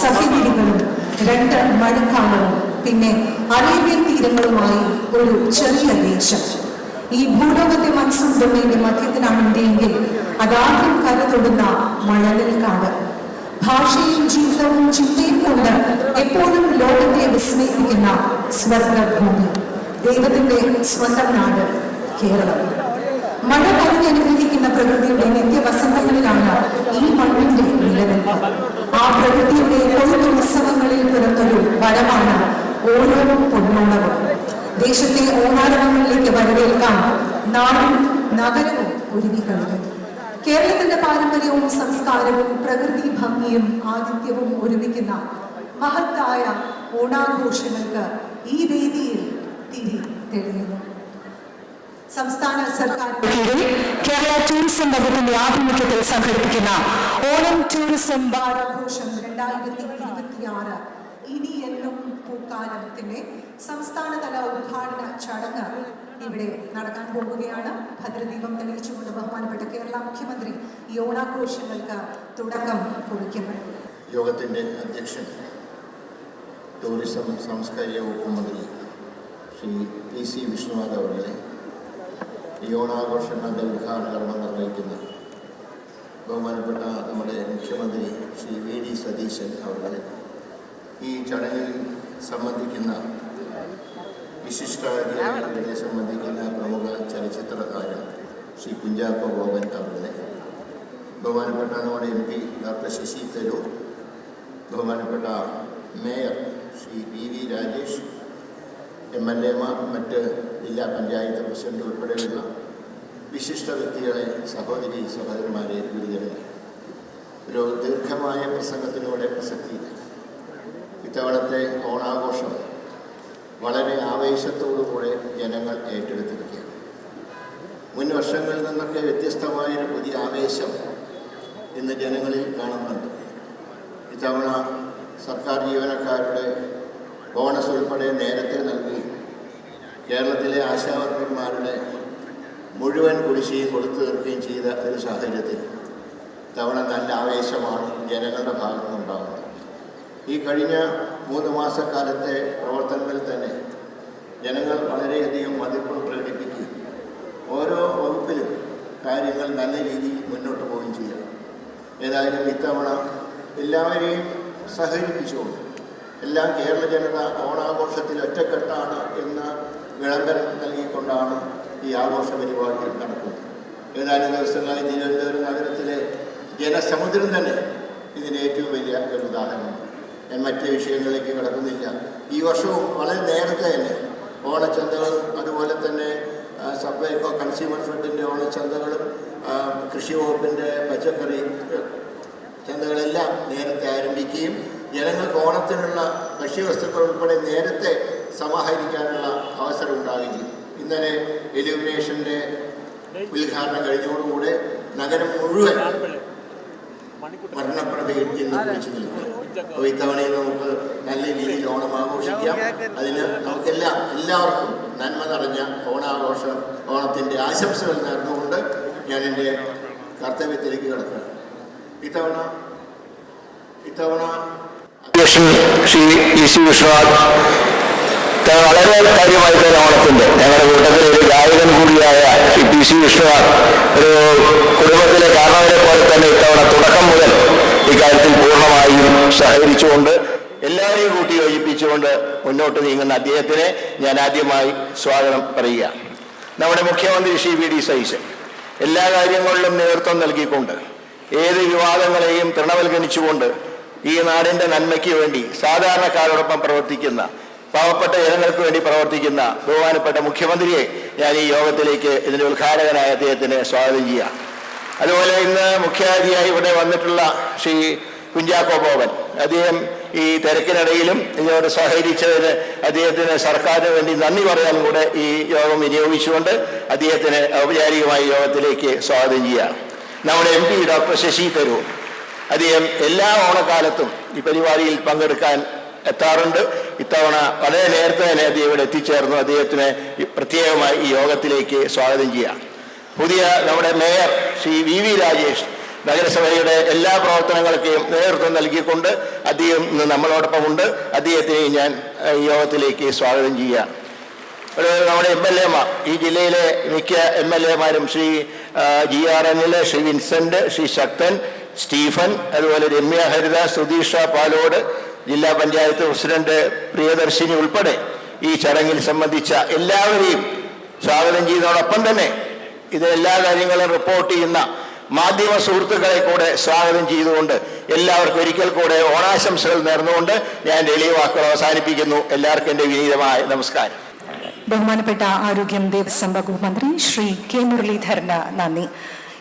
സഹ്യഗിരികളും 2 മഴക്കാലവും പിന്നെ അറേബ്യൻ തീരങ്ങളുമായി ഒരു ചെറിയ ദേശം. ഈ ഭൂലോകത്തെ മൺസൂൺ ഡൊമൈന്റെ മധ്യത്തിലാണ് ഇന്ത്യയെങ്കിൽ അതാദ്യം കര തൊടുന്ന മഴവിൽ കാട്. ഭാഷയും ജീവിതവും ചിന്തയും കൊണ്ട് എപ്പോഴും ലോകത്തെ വിസ്മയിപ്പിക്കുന്ന സ്വർഗഭൂമി, ദൈവത്തിന്റെ സ്വന്തം നാട് കേരളം. മഴ പറഞ്ഞനുഗ്രഹിക്കുന്ന പ്രകൃതിയുടെ നിത്യവസന്തങ്ങളിലാണ് ഈ മണ്ണിന്റെ നിലനിൽപ്പ്. ആ പ്രകൃതിയുടെ കൊയ്ത്തുത്സവങ്ങളിൽ പിറന്നൊരു വരമാണ് ഓരോ പൊന്നോണവും. ദേശത്തെ ഓണാരവങ്ങളിലേക്ക് വരവേൽക്കാൻ നാടും നഗരവും ഒരുങ്ങിക്കഴിഞ്ഞു. കേരളത്തിന്റെ പാരമ്പര്യവും സംസ്കാരവും പ്രകൃതി ഭംഗിയും ആതിഥ്യവും ഒരുമിക്കുന്ന മഹത്തായ ഓണാഘോഷങ്ങൾക്ക് ഈ വേദിയിൽ തിരി തെളിയുന്നു. സംസ്ഥാന സർക്കാരിന്റെ കീഴിൽ കേരള ടൂറിസം വകുപ്പിന്റെ ആഭിമുഖ്യത്തിൽ സംഘടിപ്പിക്കുന്ന ഓണം ടൂറിസം വാരാഘോഷം 2026 ഇനി എന്നും പൂക്കാലത്തിന്റെ സംസ്ഥാനതല ഉദ്ഘാടന ചടങ്ങ് ഇവിടെ നടക്കാൻ പോവുകയാണ്. ഭദ്രദീപം തെളിയിച്ചുകൊണ്ട് ബഹുമാനപ്പെട്ട കേരള മുഖ്യമന്ത്രി ഈ ഓണാഘോഷങ്ങൾക്ക് തുടക്കം കുറിക്കും. യോഗത്തിന്റെ അധ്യക്ഷൻ ടൂറിസം സാംസ്കാരിക വകുപ്പ് മന്ത്രി ശ്രീ PC വിഷ്ണുനാഥ് അവരുടെ, ഈ ഓണാഘോഷങ്ങളുടെ ഉദ്ഘാടന കർമ്മം നിർവഹിക്കുന്ന ബഹുമാനപ്പെട്ട നമ്മുടെ മുഖ്യമന്ത്രി ശ്രീ VD സതീശൻ അവരുടെ, ഈ ചടങ്ങിൽ സംബന്ധിക്കുന്ന വിശിഷ്ടാതിഥികളെ സംബന്ധിക്കുന്ന പ്രമുഖ ചലച്ചിത്ര താരം ശ്രീ കുഞ്ചാക്കോ ബോബൻ അവരുടെ, ബഹുമാനപ്പെട്ട നമ്മുടെ MP ഡോക്ടർ ശശി തരൂർ, ബഹുമാനപ്പെട്ട മേയർ ശ്രീ VV രാജേഷ്, MLAമാർ, മറ്റ് ജില്ലാ പഞ്ചായത്ത് പ്രസിഡന്റ് ഉൾപ്പെടെയുള്ള വിശിഷ്ട വ്യക്തികളെ, സഹോദരി സഹോദരന്മാരെ, ഗുരുജനങ്ങളെ, ഒരു ദീർഘമായ പ്രസംഗത്തിലൂടെ പ്രസക്തിയില്ല. ഇത്തവണത്തെ ഓണാഘോഷം വളരെ ആവേശത്തോടുകൂടെ ജനങ്ങൾ ഏറ്റെടുത്തിരിക്കുകയാണ്. മുൻ വർഷങ്ങളിൽ നിന്നൊക്കെ വ്യത്യസ്തമായൊരു പുതിയ ആവേശം ഇന്ന് ജനങ്ങളിൽ കാണുന്നുണ്ട്. ഇത്തവണ സർക്കാർ ജീവനക്കാരുടെ ബോണസ് ഉൾപ്പെടെ നേരത്തെ നൽകി കേരളത്തിലെ ആശാവർക്കർമാരുടെ മുഴുവൻ കുടിശ്ശികയും കൊടുത്തു തീർക്കുകയും ചെയ്ത ഒരു സാഹചര്യത്തിൽ ഇത്തവണ നല്ല ആവേശമാണ് ജനങ്ങളുടെ ഭാഗത്തു നിന്നുണ്ടാകുന്നത്. ഈ കഴിഞ്ഞ 3 മാസക്കാലത്തെ പ്രവർത്തനങ്ങളിൽ തന്നെ ജനങ്ങൾ വളരെയധികം മതിപ്പ് പ്രകടിപ്പിക്കുകയും ഓരോ വകുപ്പിലും കാര്യങ്ങൾ നല്ല രീതിയിൽ മുന്നോട്ട് പോവുകയും ചെയ്യണം. ഏതായാലും ഇത്തവണ എല്ലാവരെയും സഹകരിപ്പിച്ചുകൊണ്ട് എല്ലാം കേരള ജനത ഓണാഘോഷത്തിൽ ഒറ്റക്കെട്ടാണ് എന്ന വിളംബരം നൽകിക്കൊണ്ടാണ് ഈ ആഘോഷ പരിപാടികൾ നടക്കുന്നത്. ഏതാനും ദിവസങ്ങളായി തിരുവനന്തപുരം നഗരത്തിലെ ജനസമുദ്രം തന്നെ ഇതിന് ഏറ്റവും വലിയ ഒരു ഉദാഹരണമാണ്. ഞാൻ മറ്റ് വിഷയങ്ങളിലേക്ക് കിടക്കുന്നില്ല. ഈ വർഷവും വളരെ നേരത്തെ തന്നെ ഓണച്ചന്തകളും അതുപോലെ തന്നെ സപ്ലൈകോ കൺസ്യൂമർ ഫെഡിൻ്റെ ഓണച്ചന്തകളും കൃഷി വകുപ്പിൻ്റെ പച്ചക്കറി ചന്തകളെല്ലാം നേരത്തെ ആരംഭിക്കുകയും ജനങ്ങൾക്ക് ഓണത്തിനുള്ള ഭക്ഷ്യവസ്തുക്കൾ ഉൾപ്പെടെ നേരത്തെ സമാഹരിക്കാനുള്ള അവസരം ഉണ്ടാവുകയും ചെയ്തു. ഇന്നലെ ഇലുമിനേഷൻ്റെ ഉദ്ഘാടനം കഴിഞ്ഞതോടുകൂടെ നഗരം മുഴുവൻ വർണ്ണപ്രഭയിൽ ഇന്ന് കുറിച്ച് നിൽക്കുക. അപ്പോൾ ഇത്തവണയും നമുക്ക് നല്ല രീതിയിൽ ഓണം ആഘോഷിക്കാം. അതിന് എല്ലാവർക്കും നന്മ നിറഞ്ഞ ഓണത്തിൻ്റെ ആശംസകൾ നേർന്നുകൊണ്ട് ഞാൻ എൻ്റെ കർത്തവ്യത്തിലേക്ക് കിടക്കുകയാണ്. ഇത്തവണ അധ്യക്ഷൻ ശ്രീ PC വിശ്വനാഥ് വളരെ കാര്യമായി തന്നെ ഓണത്തിൻ്റെ ഞങ്ങളുടെ കൂട്ടത്തിലെ ഒരു ഗായകൻ കൂടിയായ ശ്രീ PC വിശ്വനാഥ് ഒരു കുടുംബത്തിലെ കാരണവരെ പോലെ തന്നെ ഇത്തവണ തുടക്കം മുതൽ ഇക്കാര്യത്തിൽ പൂർണ്ണമായും സഹകരിച്ചുകൊണ്ട് എല്ലാവരെയും കൂട്ടി യോജിപ്പിച്ചുകൊണ്ട് മുന്നോട്ട് നീങ്ങുന്ന അദ്ദേഹത്തിനെ ഞാൻ ആദ്യമായി സ്വാഗതം പറയുക. നമ്മുടെ മുഖ്യമന്ത്രി ശ്രീ VD സതീശൻ എല്ലാ കാര്യങ്ങളിലും നേതൃത്വം നൽകിക്കൊണ്ട് ഏത് വിവാദങ്ങളെയും തൃണവൽഗണിച്ചുകൊണ്ട് ഈ നാടിൻ്റെ നന്മയ്ക്ക് വേണ്ടി സാധാരണക്കാരോടൊപ്പം പ്രവർത്തിക്കുന്ന, പാവപ്പെട്ട ജനങ്ങൾക്ക് വേണ്ടി പ്രവർത്തിക്കുന്ന ബഹുമാനപ്പെട്ട മുഖ്യമന്ത്രിയെ ഞാൻ ഈ യോഗത്തിലേക്ക് ഇതിൻ്റെ ഉദ്ഘാടകനായ അദ്ദേഹത്തിന് സ്വാഗതം ചെയ്യാം. അതുപോലെ ഇന്ന് മുഖ്യാതിഥിയായി ഇവിടെ വന്നിട്ടുള്ള ശ്രീ കുഞ്ചാക്കോ ബോബൻ, അദ്ദേഹം ഈ തിരക്കിനിടയിലും ഇതിനോട് സഹകരിച്ചതിന് അദ്ദേഹത്തിന് സർക്കാരിന് വേണ്ടി നന്ദി പറയാനും കൂടെ ഈ യോഗം വിനിയോഗിച്ചുകൊണ്ട് അദ്ദേഹത്തിന് ഔപചാരികമായി യോഗത്തിലേക്ക് സ്വാഗതം ചെയ്യാം. നമ്മുടെ MP ഡോക്ടർ ശശി തരൂർ, അദ്ദേഹം എല്ലാ ഓണക്കാലത്തും ഈ പരിപാടിയിൽ പങ്കെടുക്കാൻ എത്താറുണ്ട്. ഇത്തവണ വളരെ നേരത്തെ തന്നെ അദ്ദേഹം ഇവിടെ എത്തിച്ചേർന്നു. അദ്ദേഹത്തിന് പ്രത്യേകമായി ഈ യോഗത്തിലേക്ക് സ്വാഗതം ചെയ്യാം. പുതിയ നമ്മുടെ മേയർ ശ്രീ VV രാജേഷ്, നഗരസഭയുടെ എല്ലാ പ്രവർത്തനങ്ങൾക്കും നേതൃത്വം നൽകിക്കൊണ്ട് അദ്ദേഹം ഇന്ന് നമ്മളോടൊപ്പമുണ്ട്. അദ്ദേഹത്തെ ഞാൻ ഈ യോഗത്തിലേക്ക് സ്വാഗതം ചെയ്യുകയാണ്. നമ്മുടെ MLA-മാർ, ഈ ജില്ലയിലെ മിക്ക MLA-മാരും ശ്രീ GRN, ശ്രീ വിൻസെന്റ്, ശ്രീ ശക്തൻ, സ്റ്റീഫൻ, അതുപോലെ രമ്യ ഹരിദാസ്, സുധീഷ പാലോട്, ജില്ലാ പഞ്ചായത്ത് പ്രസിഡന്റ് പ്രിയദർശിനി ഉൾപ്പെടെ ഈ ചടങ്ങിൽ സംബന്ധിച്ച എല്ലാവരെയും സ്വാഗതം ചെയ്യുന്നതോടൊപ്പം തന്നെ ഇത് എല്ലാ കാര്യങ്ങളും റിപ്പോർട്ട് ചെയ്യുന്ന മാധ്യമ സുഹൃത്തുക്കളെ കൂടെ സ്വാഗതം ചെയ്തുകൊണ്ട് എല്ലാവർക്കും ഒരിക്കൽ കൂടെ ഓണാശംസകൾ നേർന്നുകൊണ്ട് ഞാൻ എളിയ വാക്കുകൾ അവസാനിപ്പിക്കുന്നു. എല്ലാവർക്കും എൻ്റെ വിനീതമായ നമസ്കാരം. ബഹുമാനപ്പെട്ട ആരോഗ്യം ദേവസ്വം വകുപ്പ് മന്ത്രി ശ്രീ K. മുരളീധരന് നന്ദി.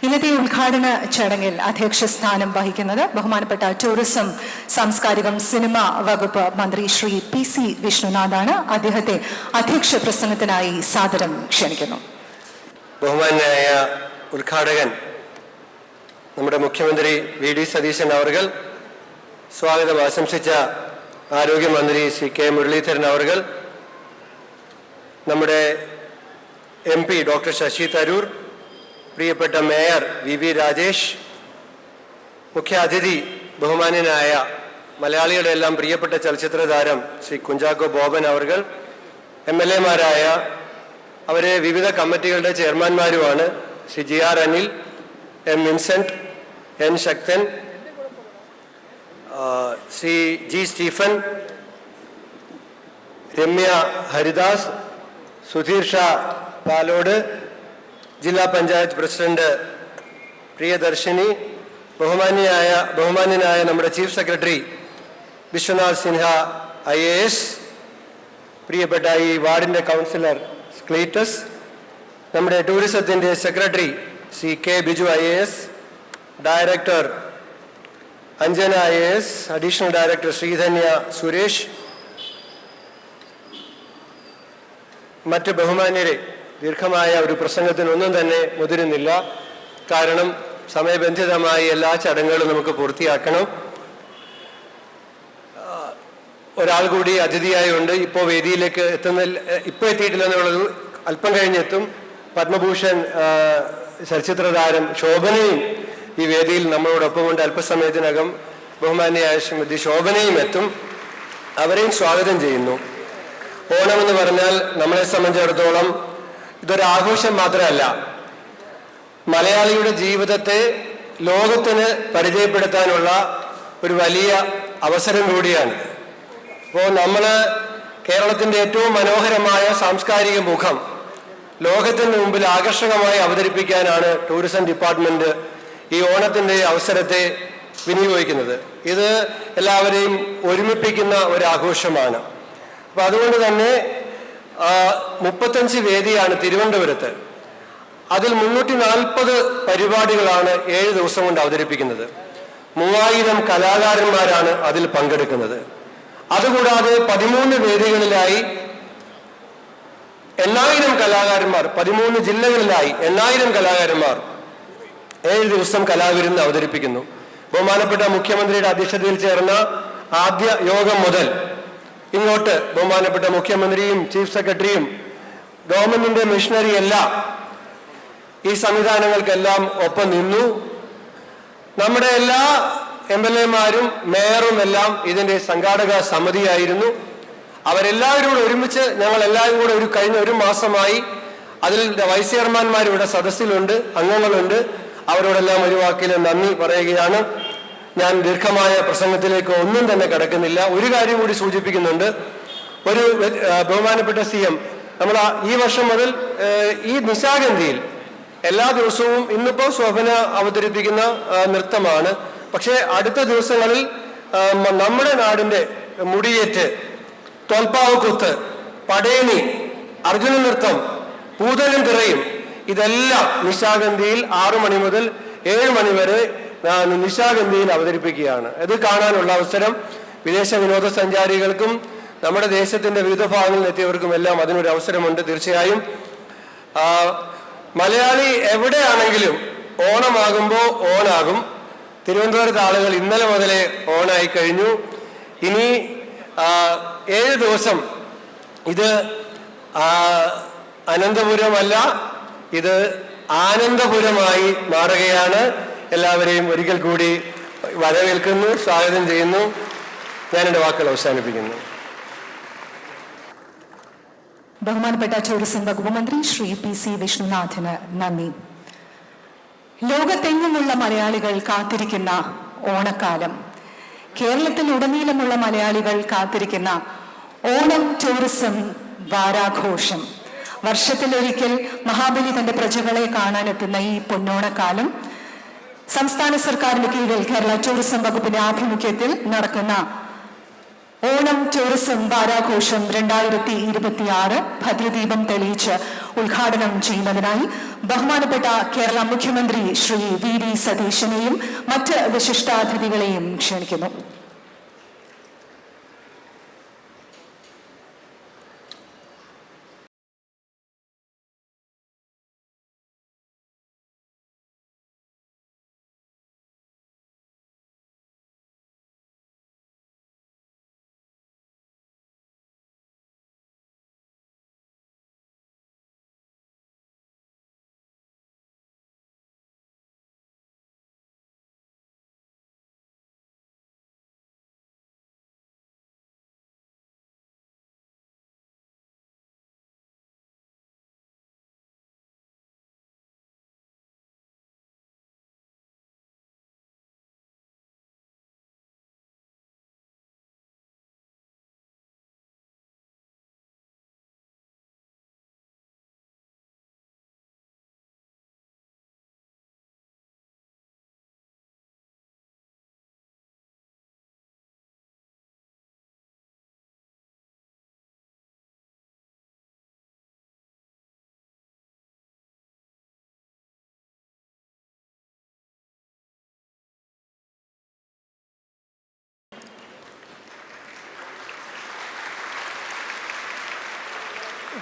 ഇന്നത്തെ ഉദ്ഘാടന ചടങ്ങിൽ അധ്യക്ഷ സ്ഥാനം വഹിക്കുന്നത് ബഹുമാനപ്പെട്ട ടൂറിസം, സാംസ്കാരികം, സിനിമ വകുപ്പ് മന്ത്രി ശ്രീ PC വിഷ്ണുനാഥാണ്. അദ്ദേഹത്തെ അധ്യക്ഷ പ്രസംഗത്തിനായി സാദരം ക്ഷണിക്കുന്നു. ബഹുമാനായ ഉദ്ഘാടകൻ നമ്മുടെ മുഖ്യമന്ത്രി VD സതീശൻ അവർകൾ, സ്വാഗതം ആശംസിച്ച ആരോഗ്യമന്ത്രി ശ്രീ K. മുരളീധരൻ അവർകൾ, നമ്മുടെ MP ഡോക്ടർ ശശി തരൂർ, പ്രിയപ്പെട്ട മേയർ VV രാജേഷ്, മുഖ്യ അതിഥി ബഹുമാന്യനായ മലയാളികളുടെ എല്ലാം പ്രിയപ്പെട്ട ചലച്ചിത്ര താരം ശ്രീ കുഞ്ചാക്കോ ബോബൻ അവർകൾ, MLA-മാരായ അവരെ വിവിധ കമ്മിറ്റികളുടെ ചെയർമാൻമാരുമാണ് Shri GR Anil, M Vincent, N Sakthan, Shri G Stephen, Ramya Haridas, Sudheersha Palode, ജില്ലാ പഞ്ചായത്ത് പ്രസിഡന്റ് പ്രിയദർശിനി, ബഹുമാന്യനായ നമ്മുടെ chief secretary Vishwanath Sinha IAS, പ്രിയപ്പെട്ട ഈ വാർഡിൻ്റെ കൗൺസിലർ ക്ലീറ്റസ്, നമ്മുടെ ടൂറിസത്തിൻ്റെ secretary Shri K. Biju IAS, director Anjana IAS, additional director Sreedhanya Suresh, മറ്റ് ബഹുമാന്യരെ, ദീർഘമായ ഒരു പ്രസംഗത്തിനൊന്നും തന്നെ മുതിരുന്നില്ല. കാരണം സമയബന്ധിതമായി എല്ലാ ചടങ്ങുകളും നമുക്ക് പൂർത്തിയാക്കണം. ഒരാൾ കൂടി അതിഥിയായി ഉണ്ട്. ഇപ്പോൾ വേദിയിലേക്ക് ഇപ്പോൾ എത്തിയിട്ടില്ലെന്നുള്ളത് അല്പം കഴിഞ്ഞെത്തും. പത്മഭൂഷൺ ചലച്ചിത്ര താരം ശോഭനയും ഈ വേദിയിൽ നമ്മളോടൊപ്പമുണ്ട്. അല്പസമയത്തിനകം ബഹുമാന്യയായ ശ്രീമതി ശോഭനയും എത്തും. അവരെയും സ്വാഗതം ചെയ്യുന്നു. ഓണമെന്ന് പറഞ്ഞാൽ നമ്മളെ സംബന്ധിച്ചിടത്തോളം ഇതൊരാഘോഷം മാത്രമല്ല, മലയാളിയുടെ ജീവിതത്തെ ലോകത്തിന് പരിചയപ്പെടുത്താനുള്ള ഒരു വലിയ അവസരം കൂടിയാണ്. അപ്പോൾ നമ്മൾ കേരളത്തിൻ്റെ ഏറ്റവും മനോഹരമായ സാംസ്കാരിക മുഖം ലോകത്തിന് മുമ്പിൽ ആകർഷകമായി അവതരിപ്പിക്കാനാണ് ടൂറിസം ഡിപ്പാർട്ട്മെൻറ്റ് ഈ ഓണത്തിൻ്റെ അവസരത്തെ വിനിയോഗിക്കുന്നത്. ഇത് എല്ലാവരെയും ഒരുമിപ്പിക്കുന്ന ഒരു ആഘോഷമാണ്. അപ്പോൾ അതുകൊണ്ട് തന്നെ 35 വേദിയാണ് തിരുവനന്തപുരത്ത്. അതിൽ 340 പരിപാടികളാണ് 7 ദിവസം കൊണ്ട് അവതരിപ്പിക്കുന്നത്. 3000 കലാകാരന്മാരാണ് അതിൽ പങ്കെടുക്കുന്നത്. അതുകൂടാതെ 13 വേദികളിലായി 8000 കലാകാരന്മാർ, 13 ജില്ലകളിലായി 8000 കലാകാരന്മാർ 7 ദിവസം കലാവിരുന്ന് അവതരിപ്പിക്കുന്നു. ബഹുമാനപ്പെട്ട മുഖ്യമന്ത്രിയുടെ അധ്യക്ഷതയിൽ ചേർന്ന ആദ്യ യോഗം മുതൽ ഇങ്ങോട്ട് ബഹുമാനപ്പെട്ട മുഖ്യമന്ത്രിയും ചീഫ് സെക്രട്ടറിയും ഗവൺമെന്റിന്റെ മിഷനറി എല്ലാം ഈ സംവിധാനങ്ങൾക്കെല്ലാം ഒപ്പം നിന്നു. നമ്മുടെ എല്ലാ MLA-മാരും മേയറും എല്ലാം ഇതിൻ്റെ സംഘാടക സമിതിയായിരുന്നു. അവരെല്ലാവരും കൂടെ ഒരുമിച്ച് ഞങ്ങൾ എല്ലാവരും കൂടെ കഴിഞ്ഞ ഒരു മാസമായി അതിൽ വൈസ് ചെയർമാൻമാർ ഇവിടെ സദസ്സിലുണ്ട്, അംഗങ്ങളുണ്ട്. അവരോടെല്ലാം ഒരു വാക്കിൽ നന്ദി പറയുകയാണ്. ഞാൻ ദീർഘമായ പ്രസംഗത്തിലേക്ക് ഒന്നും തന്നെ കടക്കുന്നില്ല. ഒരു കാര്യം കൂടി സൂചിപ്പിക്കുന്നുണ്ട്. ഒരു ബഹുമാനപ്പെട്ട CM നമ്മൾ ഈ വർഷം മുതൽ ഈ നിശാഗന്ധിയിൽ എല്ലാ ദിവസവും, ഇന്നിപ്പോൾ ശോഭന അവതരിപ്പിക്കുന്ന നൃത്തമാണ്, പക്ഷേ അടുത്ത ദിവസങ്ങളിൽ നമ്മുടെ നാടിൻ്റെ മുടിയേറ്റ്, തോൽപ്പാവക്കൂത്ത്, പടയണി, അർജുന നൃത്തം, പൂതലും തിറയും, ഇതെല്ലാം നിശാഗന്ധിയിൽ 6 മണി മുതൽ 7 മണി വരെ നിശാഗന്ധിയിൽ അവതരിപ്പിക്കുകയാണ്. ഇത് കാണാനുള്ള അവസരം വിദേശ വിനോദസഞ്ചാരികൾക്കും നമ്മുടെ ദേശത്തിൻ്റെ വിവിധ ഭാഗങ്ങളിൽ എത്തിയവർക്കും എല്ലാം അതിനൊരു അവസരമുണ്ട്. തീർച്ചയായും മലയാളി എവിടെയാണെങ്കിലും ഓണമാകുമ്പോൾ ഓണാകും. തിരുവനന്തപുരത്ത് ആളുകൾ ഇന്നലെ മുതലേ ഓണായി കഴിഞ്ഞു. ഇനി 7 ദിവസം ഇത് അനന്തപുരമല്ല, ഇത് ആനന്ദപുരമായി മാറുകയാണ്. എല്ലാവരെയും ഒരിക്കൽ കൂടി വരവേൽക്കുന്നു, സ്വാഗതം ചെയ്യുന്നു. ഞാൻ എൻ്റെ വാക്കുകൾ അവസാനിപ്പിക്കുന്നു. ബഹുമാനപ്പെട്ട ടൂറിസം വകുപ്പ് മന്ത്രി ശ്രീ PC വിഷ്ണുനാഥിന് നന്ദി. ലോകത്തെങ്ങുമുള്ള മലയാളികൾ കാത്തിരിക്കുന്ന ഓണക്കാലം, കേരളത്തിലുടനീളമുള്ള മലയാളികൾ കാത്തിരിക്കുന്ന ഓണം ടൂറിസം വാരാഘോഷം, വർഷത്തിലൊരിക്കൽ മഹാബലി തന്റെ പ്രജകളെ കാണാനെത്തുന്ന ഈ പൊന്നോണക്കാലം സംസ്ഥാന സർക്കാരിന് കീഴിൽ കേരള ടൂറിസം വകുപ്പിന്റെ ആഭിമുഖ്യത്തിൽ നടക്കുന്ന ഓണം ടൂറിസം വാരാഘോഷം 2026 ഭദ്രദീപം തെളിയിച്ച് ഉദ്ഘാടനം ചെയ്യുന്നതിനായി ബഹുമാനപ്പെട്ട കേരള മുഖ്യമന്ത്രി ശ്രീ VD സതീശനെയും മറ്റ് വിശിഷ്ടാതിഥികളെയും ക്ഷണിക്കുന്നു.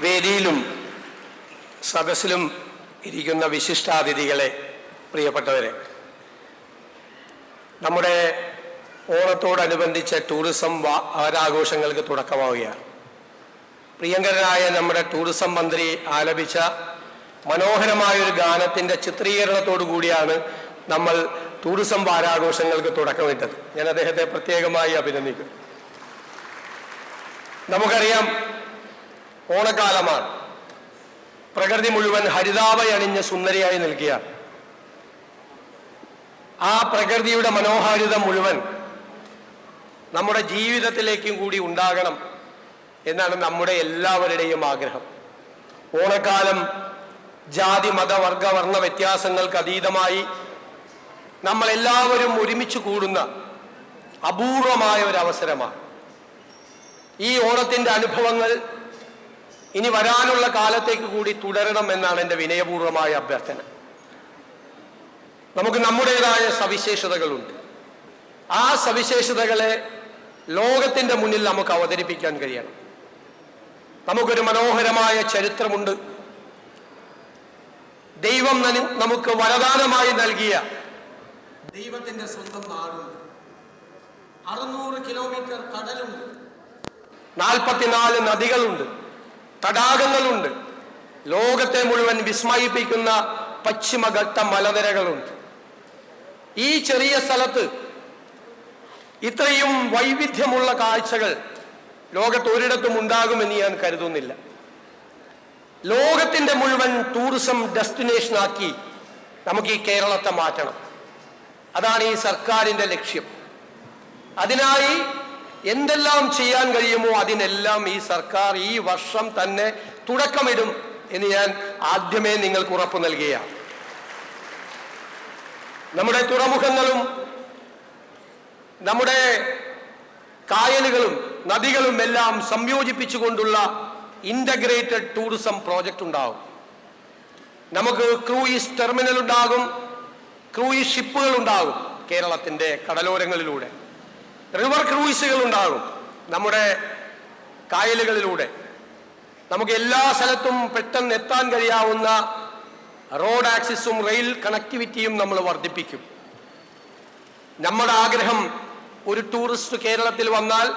വേദിയിലും സദസ്സിലും ഇരിക്കുന്ന വിശിഷ്ടാതിഥികളെ, പ്രിയപ്പെട്ടവരെ, നമ്മുടെ ഓണത്തോടനുബന്ധിച്ച ടൂറിസം വാരാഘോഷങ്ങൾക്ക് തുടക്കമാവുകയാണ്. പ്രിയങ്കരനായ നമ്മുടെ ടൂറിസം മന്ത്രി ആലപിച്ച മനോഹരമായൊരു ഗാനത്തിൻ്റെ ചിത്രീകരണത്തോടു കൂടിയാണ് നമ്മൾ ടൂറിസം വാരാഘോഷങ്ങൾക്ക് തുടക്കമിട്ടത്. ഞാൻ അദ്ദേഹത്തെ പ്രത്യേകമായി അഭിനന്ദിക്കുന്നു. നമുക്കറിയാം, ഓണക്കാലമാണ്. പ്രകൃതി മുഴുവൻ ഹരിതാഭയണിഞ്ഞ് സുന്ദരിയായി നിൽക്കുകയാണ്. ആ പ്രകൃതിയുടെ മനോഹാരിത മുഴുവൻ നമ്മുടെ ജീവിതത്തിലേക്കും കൂടി ഉണ്ടാകണം എന്നാണ് നമ്മുടെ എല്ലാവരുടെയും ആഗ്രഹം. ഓണക്കാലം ജാതി മത വർഗ വർണ്ണ വ്യത്യാസങ്ങൾക്ക് അതീതമായി നമ്മളെല്ലാവരും ഒരുമിച്ച് കൂടുന്ന അപൂർവമായ ഒരു അവസരമാണ്. ഈ ഓണത്തിൻ്റെ അനുഭവങ്ങൾ ഇനി വരാനുള്ള കാലത്തേക്ക് കൂടി തുടരണം എന്നാണ് എൻ്റെ വിനയപൂർവമായ അഭ്യർത്ഥന. നമുക്ക് നമ്മുടേതായ സവിശേഷതകളുണ്ട്. ആ സവിശേഷതകളെ ലോകത്തിൻ്റെ മുന്നിൽ നമുക്ക് അവതരിപ്പിക്കാൻ കഴിയണം. നമുക്കൊരു മനോഹരമായ ചരിത്രമുണ്ട്. ദൈവം നമുക്ക് വരദാനമായി നൽകിയ ദൈവത്തിൻ്റെ സ്വന്തം നാടുണ്ട്. 600 കിലോമീറ്റർ കടലുണ്ട്. 44 നദികളുണ്ട്, തടാകങ്ങളുണ്ട്. ലോകത്തെ മുഴുവൻ വിസ്മയിപ്പിക്കുന്ന പശ്ചിമഘട്ട മലനിരകളുണ്ട്. ഈ ചെറിയ സ്ഥലത്ത് ഇത്രയും വൈവിധ്യമുള്ള കാഴ്ചകൾ ലോകത്ത് ഒരിടത്തും ഉണ്ടാകുമെന്ന് ഞാൻ കരുതുന്നില്ല. ലോകത്തിൻ്റെ മുഴുവൻ ടൂറിസം ഡെസ്റ്റിനേഷനാക്കി നമുക്ക് ഈ കേരളത്തെ മാറ്റണം. അതാണ് ഈ സർക്കാരിൻ്റെ ലക്ഷ്യം. അതിനായി എന്തെല്ലാം ചെയ്യാൻ കഴിയുമോ അതിനെല്ലാം ഈ സർക്കാർ ഈ വർഷം തന്നെ തുടക്കമിടും എന്ന് ഞാൻ ആദ്യമേ നിങ്ങൾക്ക് ഉറപ്പു നൽകുകയാണ്. നമ്മുടെ തുറമുഖങ്ങളും നമ്മുടെ കായലുകളും നദികളും എല്ലാം സംയോജിപ്പിച്ചുകൊണ്ടുള്ള ഇൻ്റഗ്രേറ്റഡ് ടൂറിസം പ്രോജക്റ്റ് ഉണ്ടാകും. നമുക്ക് ക്രൂയിസ് ടെർമിനൽ ഉണ്ടാകും, ക്രൂയിസ് ഷിപ്പുകൾ ഉണ്ടാകും കേരളത്തിൻ്റെ കടലോരങ്ങളിലൂടെ, റിവർ ക്രൂയിസുകൾ ഉണ്ടാകും നമ്മുടെ കായലുകളിലൂടെ. നമുക്ക് എല്ലാ സ്ഥലത്തും പെട്ടെന്ന് എത്താൻ കഴിയാവുന്ന റോഡ് ആക്സിസും റെയിൽ കണക്ടിവിറ്റിയും നമ്മൾ വർദ്ധിപ്പിക്കും. നമ്മുടെ ആഗ്രഹം, ഒരു ടൂറിസ്റ്റ് കേരളത്തിൽ വന്നാൽ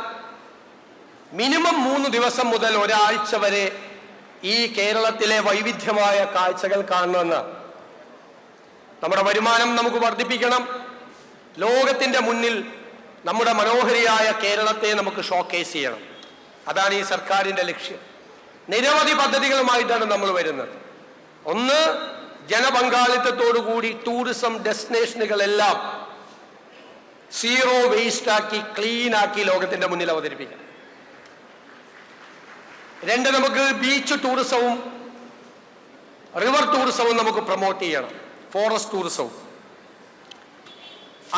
മിനിമം 3 ദിവസം മുതൽ ഒരാഴ്ച വരെ ഈ കേരളത്തിലെ വൈവിധ്യമായ കാഴ്ചകൾ കാണണമെന്ന്. നമ്മുടെ വരുമാനം നമുക്ക് വർദ്ധിപ്പിക്കണം. ലോകത്തിൻ്റെ മുന്നിൽ നമ്മുടെ മനോഹരിയായ കേരളത്തെ നമുക്ക് ഷോക്കേസ് ചെയ്യണം. അതാണ് ഈ സർക്കാരിൻ്റെ ലക്ഷ്യം. നിരവധി പദ്ധതികളുമായിട്ടാണ് നമ്മൾ വരുന്നത്. ഒന്ന്, ജനപങ്കാളിത്തത്തോടു കൂടി ടൂറിസം ഡെസ്റ്റിനേഷനുകളെല്ലാം സീറോ വേസ്റ്റ് ആക്കി ക്ലീൻ ആക്കി ലോകത്തിൻ്റെ മുന്നിൽ അവതരിപ്പിക്കണം. രണ്ട്, നമുക്ക് ബീച്ച് ടൂറിസവും റിവർ ടൂറിസവും നമുക്ക് പ്രൊമോട്ട് ചെയ്യണം. ഫോറസ്റ്റ് ടൂറിസവും.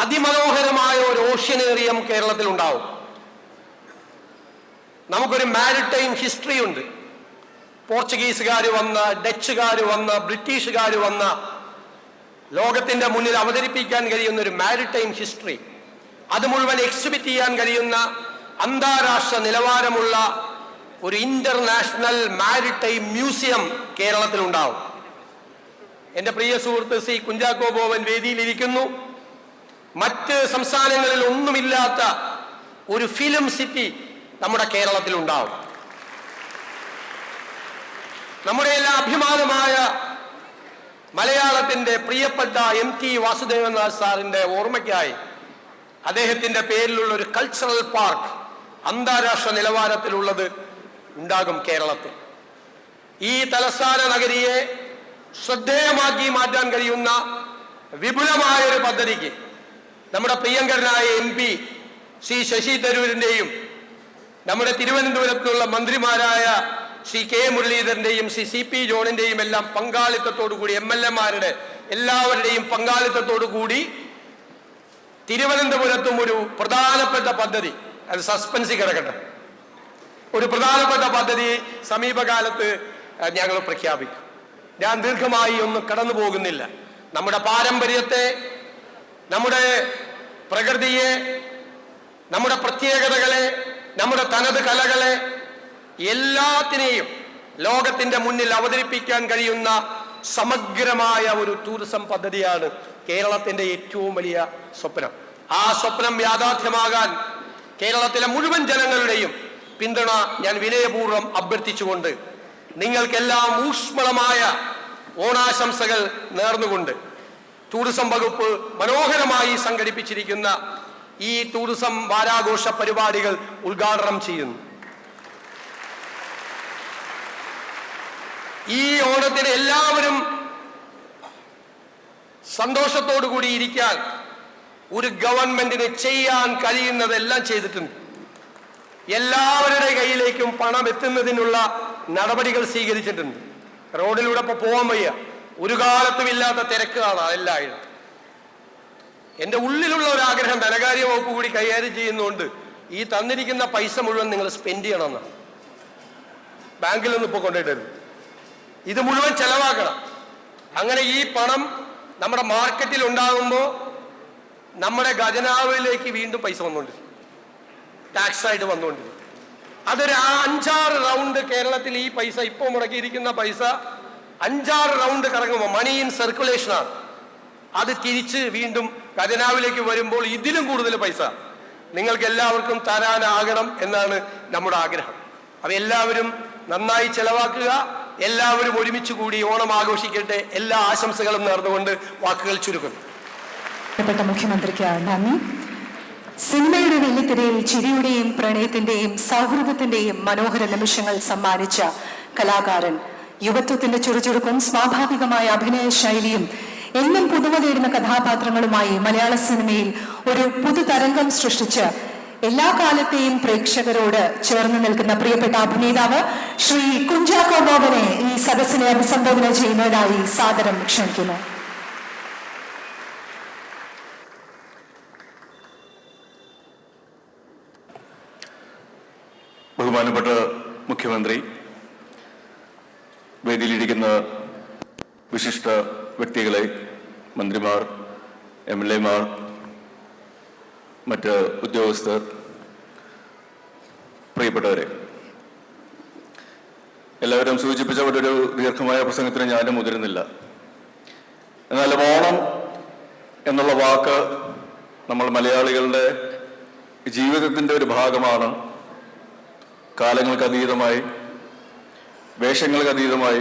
അതിമനോഹരമായ ഒരു ഓഷ്യനേറിയം കേരളത്തിൽ ഉണ്ടാവും. നമുക്കൊരു മാരിടൈം ഹിസ്റ്ററി ഉണ്ട്. പോർച്ചുഗീസുകാർ വന്ന്, ഡച്ചുകാർ വന്ന്, ബ്രിട്ടീഷുകാർ വന്ന് ലോകത്തിന്റെ മുന്നിൽ അവതരിപ്പിക്കാൻ കഴിയുന്ന ഒരു മാരിടൈം ഹിസ്റ്ററി, അത് മുഴുവൻ എക്സിബിറ്റ് ചെയ്യാൻ കഴിയുന്ന അന്താരാഷ്ട്ര നിലവാരമുള്ള ഒരു ഇന്റർനാഷണൽ മാരിടൈം മ്യൂസിയം കേരളത്തിലുണ്ടാവും. എൻ്റെ പ്രിയ സുഹൃത്ത് സി കുഞ്ചാക്കോ ബോബൻ വേദിയിലിരിക്കുന്നു. മറ്റ് സംസ്ഥാനങ്ങളിൽ ഒന്നുമില്ലാത്ത ഒരു ഫിലിം സിറ്റി നമ്മുടെ കേരളത്തിലുണ്ടാവും. നമ്മുടെ എല്ലാ അഭിമാനമായ മലയാളത്തിന്റെ പ്രിയപ്പെട്ട MT വാസുദേവനാഥ് സാറിന്റെ ഓർമ്മയ്ക്കായി അദ്ദേഹത്തിന്റെ പേരിലുള്ള ഒരു കൾച്ചറൽ പാർക്ക് അന്താരാഷ്ട്ര നിലവാരത്തിലുള്ളത് ഉണ്ടാകും കേരളത്തിൽ. ഈ തലസ്ഥാന നഗരിയെ ശ്രദ്ധേയമാക്കി മാറ്റാൻ കഴിയുന്ന വിപുലമായ ഒരു പദ്ധതിക്ക് നമ്മുടെ പ്രിയങ്കരനായ MP ശ്രീ ശശി തരൂരിന്റെയും നമ്മുടെ തിരുവനന്തപുരത്തുള്ള മന്ത്രിമാരായ ശ്രീ K മുരളീധരന്റെയും ശ്രീ CP ജോണിന്റെയും എല്ലാം പങ്കാളിത്തത്തോടുകൂടി, MLA-മാരുടെ എല്ലാവരുടെയും പങ്കാളിത്തത്തോടുകൂടി തിരുവനന്തപുരത്തും ഒരു പ്രധാനപ്പെട്ട പദ്ധതി, അത് സസ്പെൻസിൽ കിടക്കട്ടെ, ഒരു പ്രധാനപ്പെട്ട പദ്ധതി സമീപകാലത്ത് ഞങ്ങൾ പ്രഖ്യാപിക്കും. ഞാൻ ദീർഘമായി ഒന്നും കടന്നു പോകുന്നില്ല. നമ്മുടെ പാരമ്പര്യത്തെ, നമ്മുടെ പ്രകൃതിയെ, നമ്മുടെ പ്രത്യേകതകളെ, നമ്മുടെ തനത് കലകളെ എല്ലാത്തിനെയും ലോകത്തിന്റെ മുന്നിൽ അവതരിപ്പിക്കാൻ കഴിയുന്ന സമഗ്രമായ ഒരു ടൂറിസം പദ്ധതിയാണ് കേരളത്തിന്റെ ഏറ്റവും വലിയ സ്വപ്നം. ആ സ്വപ്നം യാഥാർത്ഥ്യമാകാൻ കേരളത്തിലെ മുഴുവൻ ജനങ്ങളുടെയും പിന്തുണ ഞാൻ വിനയപൂർവ്വം അഭ്യർത്ഥിച്ചുകൊണ്ട് നിങ്ങൾക്കെല്ലാം ഊഷ്മളമായ ഓണാശംസകൾ നേർന്നുകൊണ്ട് ടൂറിസം വകുപ്പ് മനോഹരമായി സംഘടിപ്പിച്ചിരിക്കുന്ന ഈ ടൂറിസം വാരാഘോഷ പരിപാടികൾ ഉദ്ഘാടനം ചെയ്യുന്നു. ഈ ഓണത്തിന് എല്ലാവരും സന്തോഷത്തോടു കൂടി ഇരിക്കാൻ ഒരു ഗവൺമെന്റിന് ചെയ്യാൻ കഴിയുന്നതെല്ലാം ചെയ്തിട്ടുണ്ട്. എല്ലാവരുടെ കയ്യിലേക്കും പണം എത്തുന്നതിനുള്ള നടപടികൾ സ്വീകരിച്ചിട്ടുണ്ട്. റോഡിലൂടെ ഇപ്പോൾ പോകാൻ വയ്യ, ഒരു കാലത്തും ഇല്ലാത്ത തിരക്കുകളാണ് എല്ലായിടത്തും. എൻ്റെ ഉള്ളിലുള്ള ഒരു ആഗ്രഹം ധനകാര്യ വകുപ്പ് കൂടി കൈകാര്യം ചെയ്യുന്നതുകൊണ്ട് ഈ തന്നിരിക്കുന്ന പൈസ മുഴുവൻ നിങ്ങൾ സ്പെൻഡ് ചെയ്യണമെന്നാണ്. ബാങ്കിൽ നിന്ന് ഇപ്പോൾ കൊണ്ടുപോയിട്ടരുത്, ഇത് മുഴുവൻ ചെലവാക്കണം. അങ്ങനെ ഈ പണം നമ്മുടെ മാർക്കറ്റിൽ ഉണ്ടാകുമ്പോൾ നമ്മുടെ ഖജനാവിലേക്ക് വീണ്ടും പൈസ വന്നുകൊണ്ടിരിക്കും, ടാക്സ് ആയിട്ട് വന്നുകൊണ്ടിരിക്കും. അതൊരു 5-6 റൗണ്ട് കേരളത്തിൽ ഈ പൈസ ഇപ്പോൾ മുടക്കിയിരിക്കുന്ന പൈസ 5-6 റൗണ്ട് കറങ്ങുമ്പോൾ മണി ഇൻ സർക്കുലേഷനാണ്. അത് തിരിച്ച് വീണ്ടും ഖജനാവിലേക്ക് വരുമ്പോൾ ഇതിലും കൂടുതൽ പൈസ നിങ്ങൾക്ക് എല്ലാവർക്കും തരാനാകണം എന്നാണ് നമ്മുടെ ആഗ്രഹം. അപ്പോൾ എല്ലാവരും നന്നായി ചെലവാക്കുക, എല്ലാവരും ഒരുമിച്ച് കൂടി ഓണം ആഘോഷിക്കട്ടെ. എല്ലാ ആശംസകളും നേർന്നുകൊണ്ട് വാക്കുകൾ ചുരുക്കുന്നു. പ്രിയപ്പെട്ട മുഖ്യമന്ത്രിക്ക് നന്ദി. സിനിമയുടെ വെള്ളിത്തിരയിൽ ചിരിയുടെയും പ്രണയത്തിന്റെയും സൗഹൃദത്തിന്റെയും മനോഹര നിമിഷങ്ങൾ സമ്മാനിച്ച കലാകാരൻ, യുവത്വത്തിന്റെ ചുറുചുറുക്കും സ്വാഭാവികമായ അഭിനയ ശൈലിയും എന്നും പുതുമ തേടുന്ന കഥാപാത്രങ്ങളുമായി മലയാള സിനിമയിൽ ഒരു പുതുതരംഗം സൃഷ്ടിച്ച് എല്ലാ കാലത്തെയും പ്രേക്ഷകരോട് ചേർന്ന് നിൽക്കുന്ന പ്രിയപ്പെട്ട അഭിനേതാവ് ശ്രീ കുഞ്ചാക്കോ ബോബനെ ഈ സദസ്സിനെ അഭിസംബോധന ചെയ്യുന്നതിനായി സാദരം ക്ഷണിക്കുന്നു. ബഹുമാനപ്പെട്ട മുഖ്യമന്ത്രി, വേദിയിലിരിക്കുന്ന വിശിഷ്ട വ്യക്തികളെ, മന്ത്രിമാർ, MLA-മാർ, മറ്റ് ഉദ്യോഗസ്ഥർ, പ്രിയപ്പെട്ടവരെ, എല്ലാവരും സൂചിപ്പിച്ച ഒരു ദീർഘമായ പ്രസംഗത്തിന് ഞാനും മുതിരുന്നില്ല. എന്നാൽ ഓണം എന്നുള്ള വാക്ക് നമ്മൾ മലയാളികളുടെ ജീവിതത്തിൻ്റെ ഒരു ഭാഗമാണ്. കാലങ്ങൾക്ക് അതീതമായി, വേഷങ്ങൾക്ക് അതീതമായി,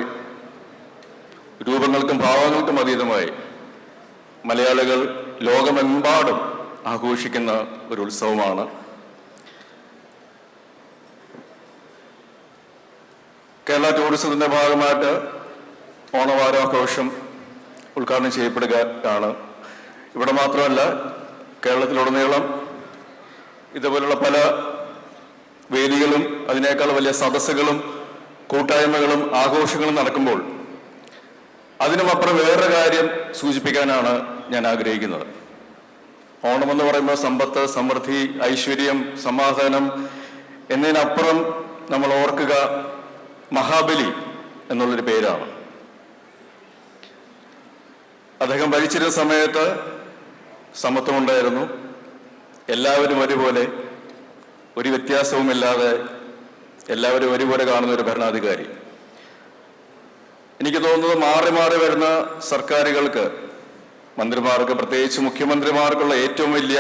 രൂപങ്ങൾക്കും ഭാവങ്ങൾക്കും അതീതമായി മലയാളികൾ ലോകമെമ്പാടും ആഘോഷിക്കുന്ന ഒരു ഉത്സവമാണ്. കേരള ടൂറിസത്തിന്റെ ഭാഗമായിട്ട് ഓണവാരാഘോഷം ഉദ്ഘാടനം ചെയ്യപ്പെടുകയാണ്. ഇവിടെ മാത്രമല്ല, കേരളത്തിലുടനീളം ഇതുപോലുള്ള പല വേദികളും അതിനേക്കാൾ വലിയ സദസ്സുകളും കൂട്ടായ്മകളും ആഘോഷങ്ങളും നടക്കുമ്പോൾ അതിനുമപ്പുറം വേറൊരു കാര്യം സൂചിപ്പിക്കാനാണ് ഞാൻ ആഗ്രഹിക്കുന്നത്. ഓണമെന്ന് പറയുമ്പോൾ സമ്പത്ത്, സമൃദ്ധി, ഐശ്വര്യം, സമാധാനം എന്നതിനപ്പുറം നമ്മൾ ഓർക്കുക മഹാബലി എന്നുള്ളൊരു പേരാണ്. അദ്ദേഹം ഭരിച്ചിരുന്ന സമയത്ത് സമത്വമുണ്ടായിരുന്നു. എല്ലാവരും ഒരുപോലെ, ഒരു വ്യത്യാസവുമില്ലാതെ എല്ലാവരും ഒരുപോലെ കാണുന്ന ഒരു ഭരണാധികാരി. എനിക്ക് തോന്നുന്നത് മാറി മാറി വരുന്ന സർക്കാരുകൾക്ക്, മന്ത്രിമാർക്ക്, പ്രത്യേകിച്ച് മുഖ്യമന്ത്രിമാർക്കുള്ള ഏറ്റവും വലിയ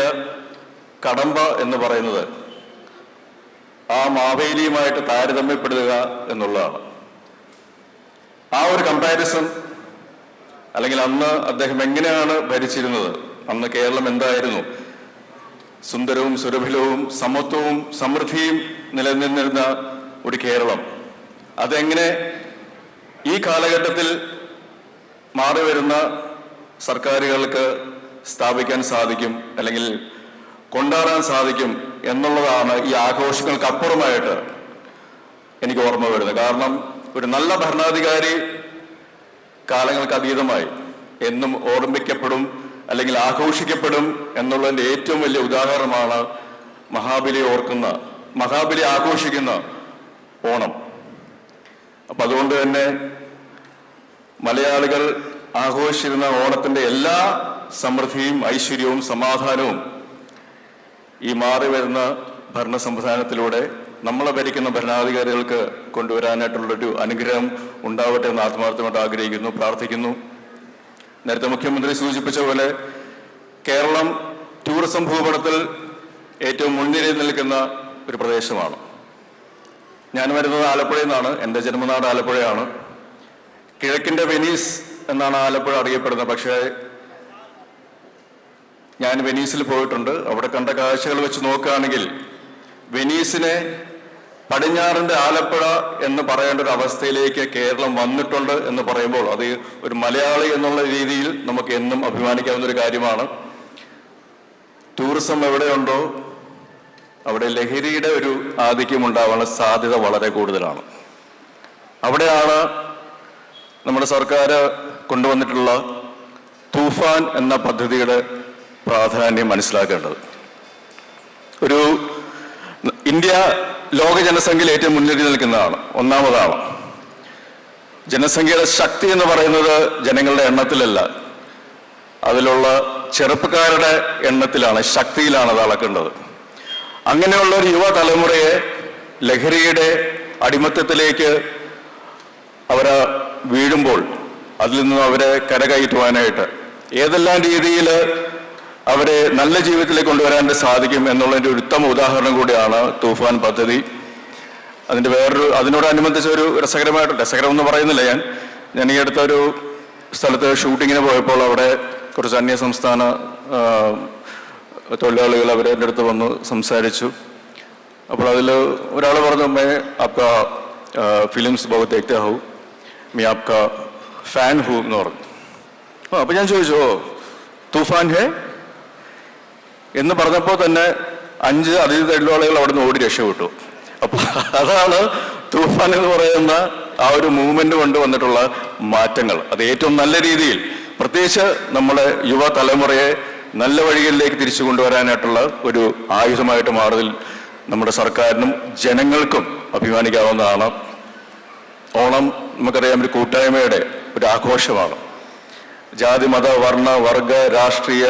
കടമ്പ എന്ന് പറയുന്നത് ആ മാവേലിയുമായിട്ട് താരതമ്യപ്പെടുത്തുക എന്നുള്ളതാണ്. ആ ഒരു കമ്പാരിസൺ, അല്ലെങ്കിൽ അന്ന് അദ്ദേഹം എങ്ങനെയാണ് ഭരിച്ചിരുന്നത്, അന്ന് കേരളം എന്തായിരുന്നു, സുന്ദരവും സുരഭിലവും സമത്വവും സമൃദ്ധിയും നിലനിന്നിരുന്ന ഒരു കേരളം, അതെങ്ങനെ ഈ കാലഘട്ടത്തിൽ മാറി വരുന്ന സർക്കാരുകൾക്ക് സ്ഥാപിക്കാൻ സാധിക്കും, അല്ലെങ്കിൽ കൊണ്ടാടാൻ സാധിക്കും എന്നുള്ളതാണ് ഈ ആഘോഷങ്ങൾക്ക് അപ്പുറമായിട്ട് എനിക്ക് ഓർമ്മ വരുന്നത്. കാരണം ഒരു നല്ല ഭരണാധികാരി കാലങ്ങൾക്ക് അതീതമായി എന്നും ഓർമ്മിക്കപ്പെടും, അല്ലെങ്കിൽ ആഘോഷിക്കപ്പെടും എന്നുള്ളതിൻ്റെ ഏറ്റവും വലിയ ഉദാഹരണമാണ് മഹാബലി ആഘോഷിക്കുന്ന ഓണം. അപ്പം അതുകൊണ്ട് തന്നെ മലയാളികൾ ആഘോഷിച്ചിരുന്ന ഓണത്തിൻ്റെ എല്ലാ സമൃദ്ധിയും ഐശ്വര്യവും സമാധാനവും ഈ മാറി വരുന്ന ഭരണ സംവിധാനത്തിലൂടെ നമ്മളെ ഭരിക്കുന്ന ഭരണാധികാരികൾക്ക് കൊണ്ടുവരാനായിട്ടുള്ളൊരു അനുഗ്രഹം ഉണ്ടാവട്ടെ എന്ന് ആത്മാർത്ഥമായിട്ട് ആഗ്രഹിക്കുന്നു, പ്രാർത്ഥിക്കുന്നു. നേരത്തെ മുഖ്യമന്ത്രി സൂചിപ്പിച്ച പോലെ കേരളം ടൂറിസം ഭൂപടത്തിൽ ഏറ്റവും മുൻനിരയിൽ നിൽക്കുന്ന ഒരു പ്രദേശമാണ്. ഞാൻ വരുന്നത് ആലപ്പുഴയിൽ നിന്നാണ്. എൻ്റെ ജന്മനാട് ആലപ്പുഴയാണ്. കിഴക്കിൻ്റെ വെനീസ് എന്നാണ് ആലപ്പുഴ അറിയപ്പെടുന്നത്. പക്ഷേ ഞാൻ വെനീസിൽ പോയിട്ടുണ്ട്. അവിടെ കണ്ട കാഴ്ചകൾ വെച്ച് നോക്കുകയാണെങ്കിൽ വെനീസിനെ പടിഞ്ഞാറിൻ്റെ ആലപ്പുഴ എന്ന് പറയേണ്ട ഒരു അവസ്ഥയിലേക്ക് കേരളം വന്നിട്ടുണ്ട് എന്ന് പറയുമ്പോൾ അത് ഒരു മലയാളി എന്നുള്ള രീതിയിൽ നമുക്ക് എന്നും അഭിമാനിക്കാവുന്ന ഒരു കാര്യമാണ്. ടൂറിസം എവിടെയുണ്ടോ അവിടെ ലഹരിയുടെ ഒരു ആധിക്യം ഉണ്ടാവാനുള്ള സാധ്യത വളരെ കൂടുതലാണ്. അവിടെയാണ് നമ്മുടെ സർക്കാർ കൊണ്ടുവന്നിട്ടുള്ള തൂഫാൻ എന്ന പദ്ധതിയുടെ പ്രാധാന്യം മനസ്സിലാക്കേണ്ടത്. ഇന്ത്യ ലോക ജനസംഖ്യയിൽ ഏറ്റവും മുന്നിൽ നിൽക്കുന്നതാണ്, ഒന്നാമതാണ്. ജനസംഖ്യയുടെ ശക്തി എന്ന് പറയുന്നത് ജനങ്ങളുടെ എണ്ണത്തിലല്ല, അതിലുള്ള ചെറുപ്പക്കാരുടെ എണ്ണത്തിലാണ്, ശക്തിയിലാണ് അത് അളക്കേണ്ടത്. അങ്ങനെയുള്ള ഒരു യുവതലമുറയെ ലഹരിയുടെ അടിമത്തത്തിലേക്ക് അവരെ വീഴുമ്പോൾ അതിൽ നിന്നും അവരെ കരകയറ്റുവാനായിട്ട് ഏതെല്ലാം രീതിയിൽ അവരെ നല്ല ജീവിതത്തിലേക്ക് കൊണ്ടുവരാൻ സാധിക്കും എന്നുള്ളതിൻ്റെ ഒരു ഉത്തമ ഉദാഹരണം കൂടിയാണ് തൂഫാൻ പദ്ധതി. അതിനോടനുബന്ധിച്ച ഒരു രസകരം എന്ന് പറയുന്നില്ല, ഞാൻ ഈ അടുത്തൊരു സ്ഥലത്ത് ഷൂട്ടിങ്ങിന് പോയപ്പോൾ അവിടെ കുറച്ച് അന്യസംസ്ഥാന തൊഴിലാളികൾ അവരെ എൻ്റെ അടുത്ത് വന്ന് സംസാരിച്ചു. അപ്പോൾ അതിൽ ഒരാൾ പറഞ്ഞു, മേ ആപ്കാ ഫിലിംസ് ബഹുത് ദേഖ്താ ഹൂ, മേ ആപ്കാ ഫാൻ ഹൂ എന്ന് പറഞ്ഞു. അപ്പോൾ ഞാൻ ചോദിച്ചു, തൂഫാൻ ഹേ എന്ന് പറഞ്ഞപ്പോൾ തന്നെ 5 അതിഥി തൊഴിലാളികൾ അവിടെ നിന്ന് ഓടി രക്ഷപ്പെട്ടു. അപ്പോൾ അതാണ് തൂഫാൻ എന്ന് പറയുന്ന ആ ഒരു മൂവ്മെന്റ് കൊണ്ട് വന്നിട്ടുള്ള മാറ്റങ്ങൾ. അത് ഏറ്റവും നല്ല രീതിയിൽ, പ്രത്യേകിച്ച് നമ്മുടെ യുവതലമുറയെ നല്ല വഴികളിലേക്ക് തിരിച്ചു കൊണ്ടുവരാനായിട്ടുള്ള ഒരു ആയുധമായിട്ട് മാറുന്നതിൽ നമ്മുടെ സർക്കാരിനും ജനങ്ങൾക്കും അഭിമാനിക്കാവുന്നതാണ്. ഓണം നമുക്കറിയാം ഒരു കൂട്ടായ്മയുടെ ഒരു ആഘോഷമാണ്. ജാതി, മത, വർണ്ണ, വർഗ, രാഷ്ട്രീയ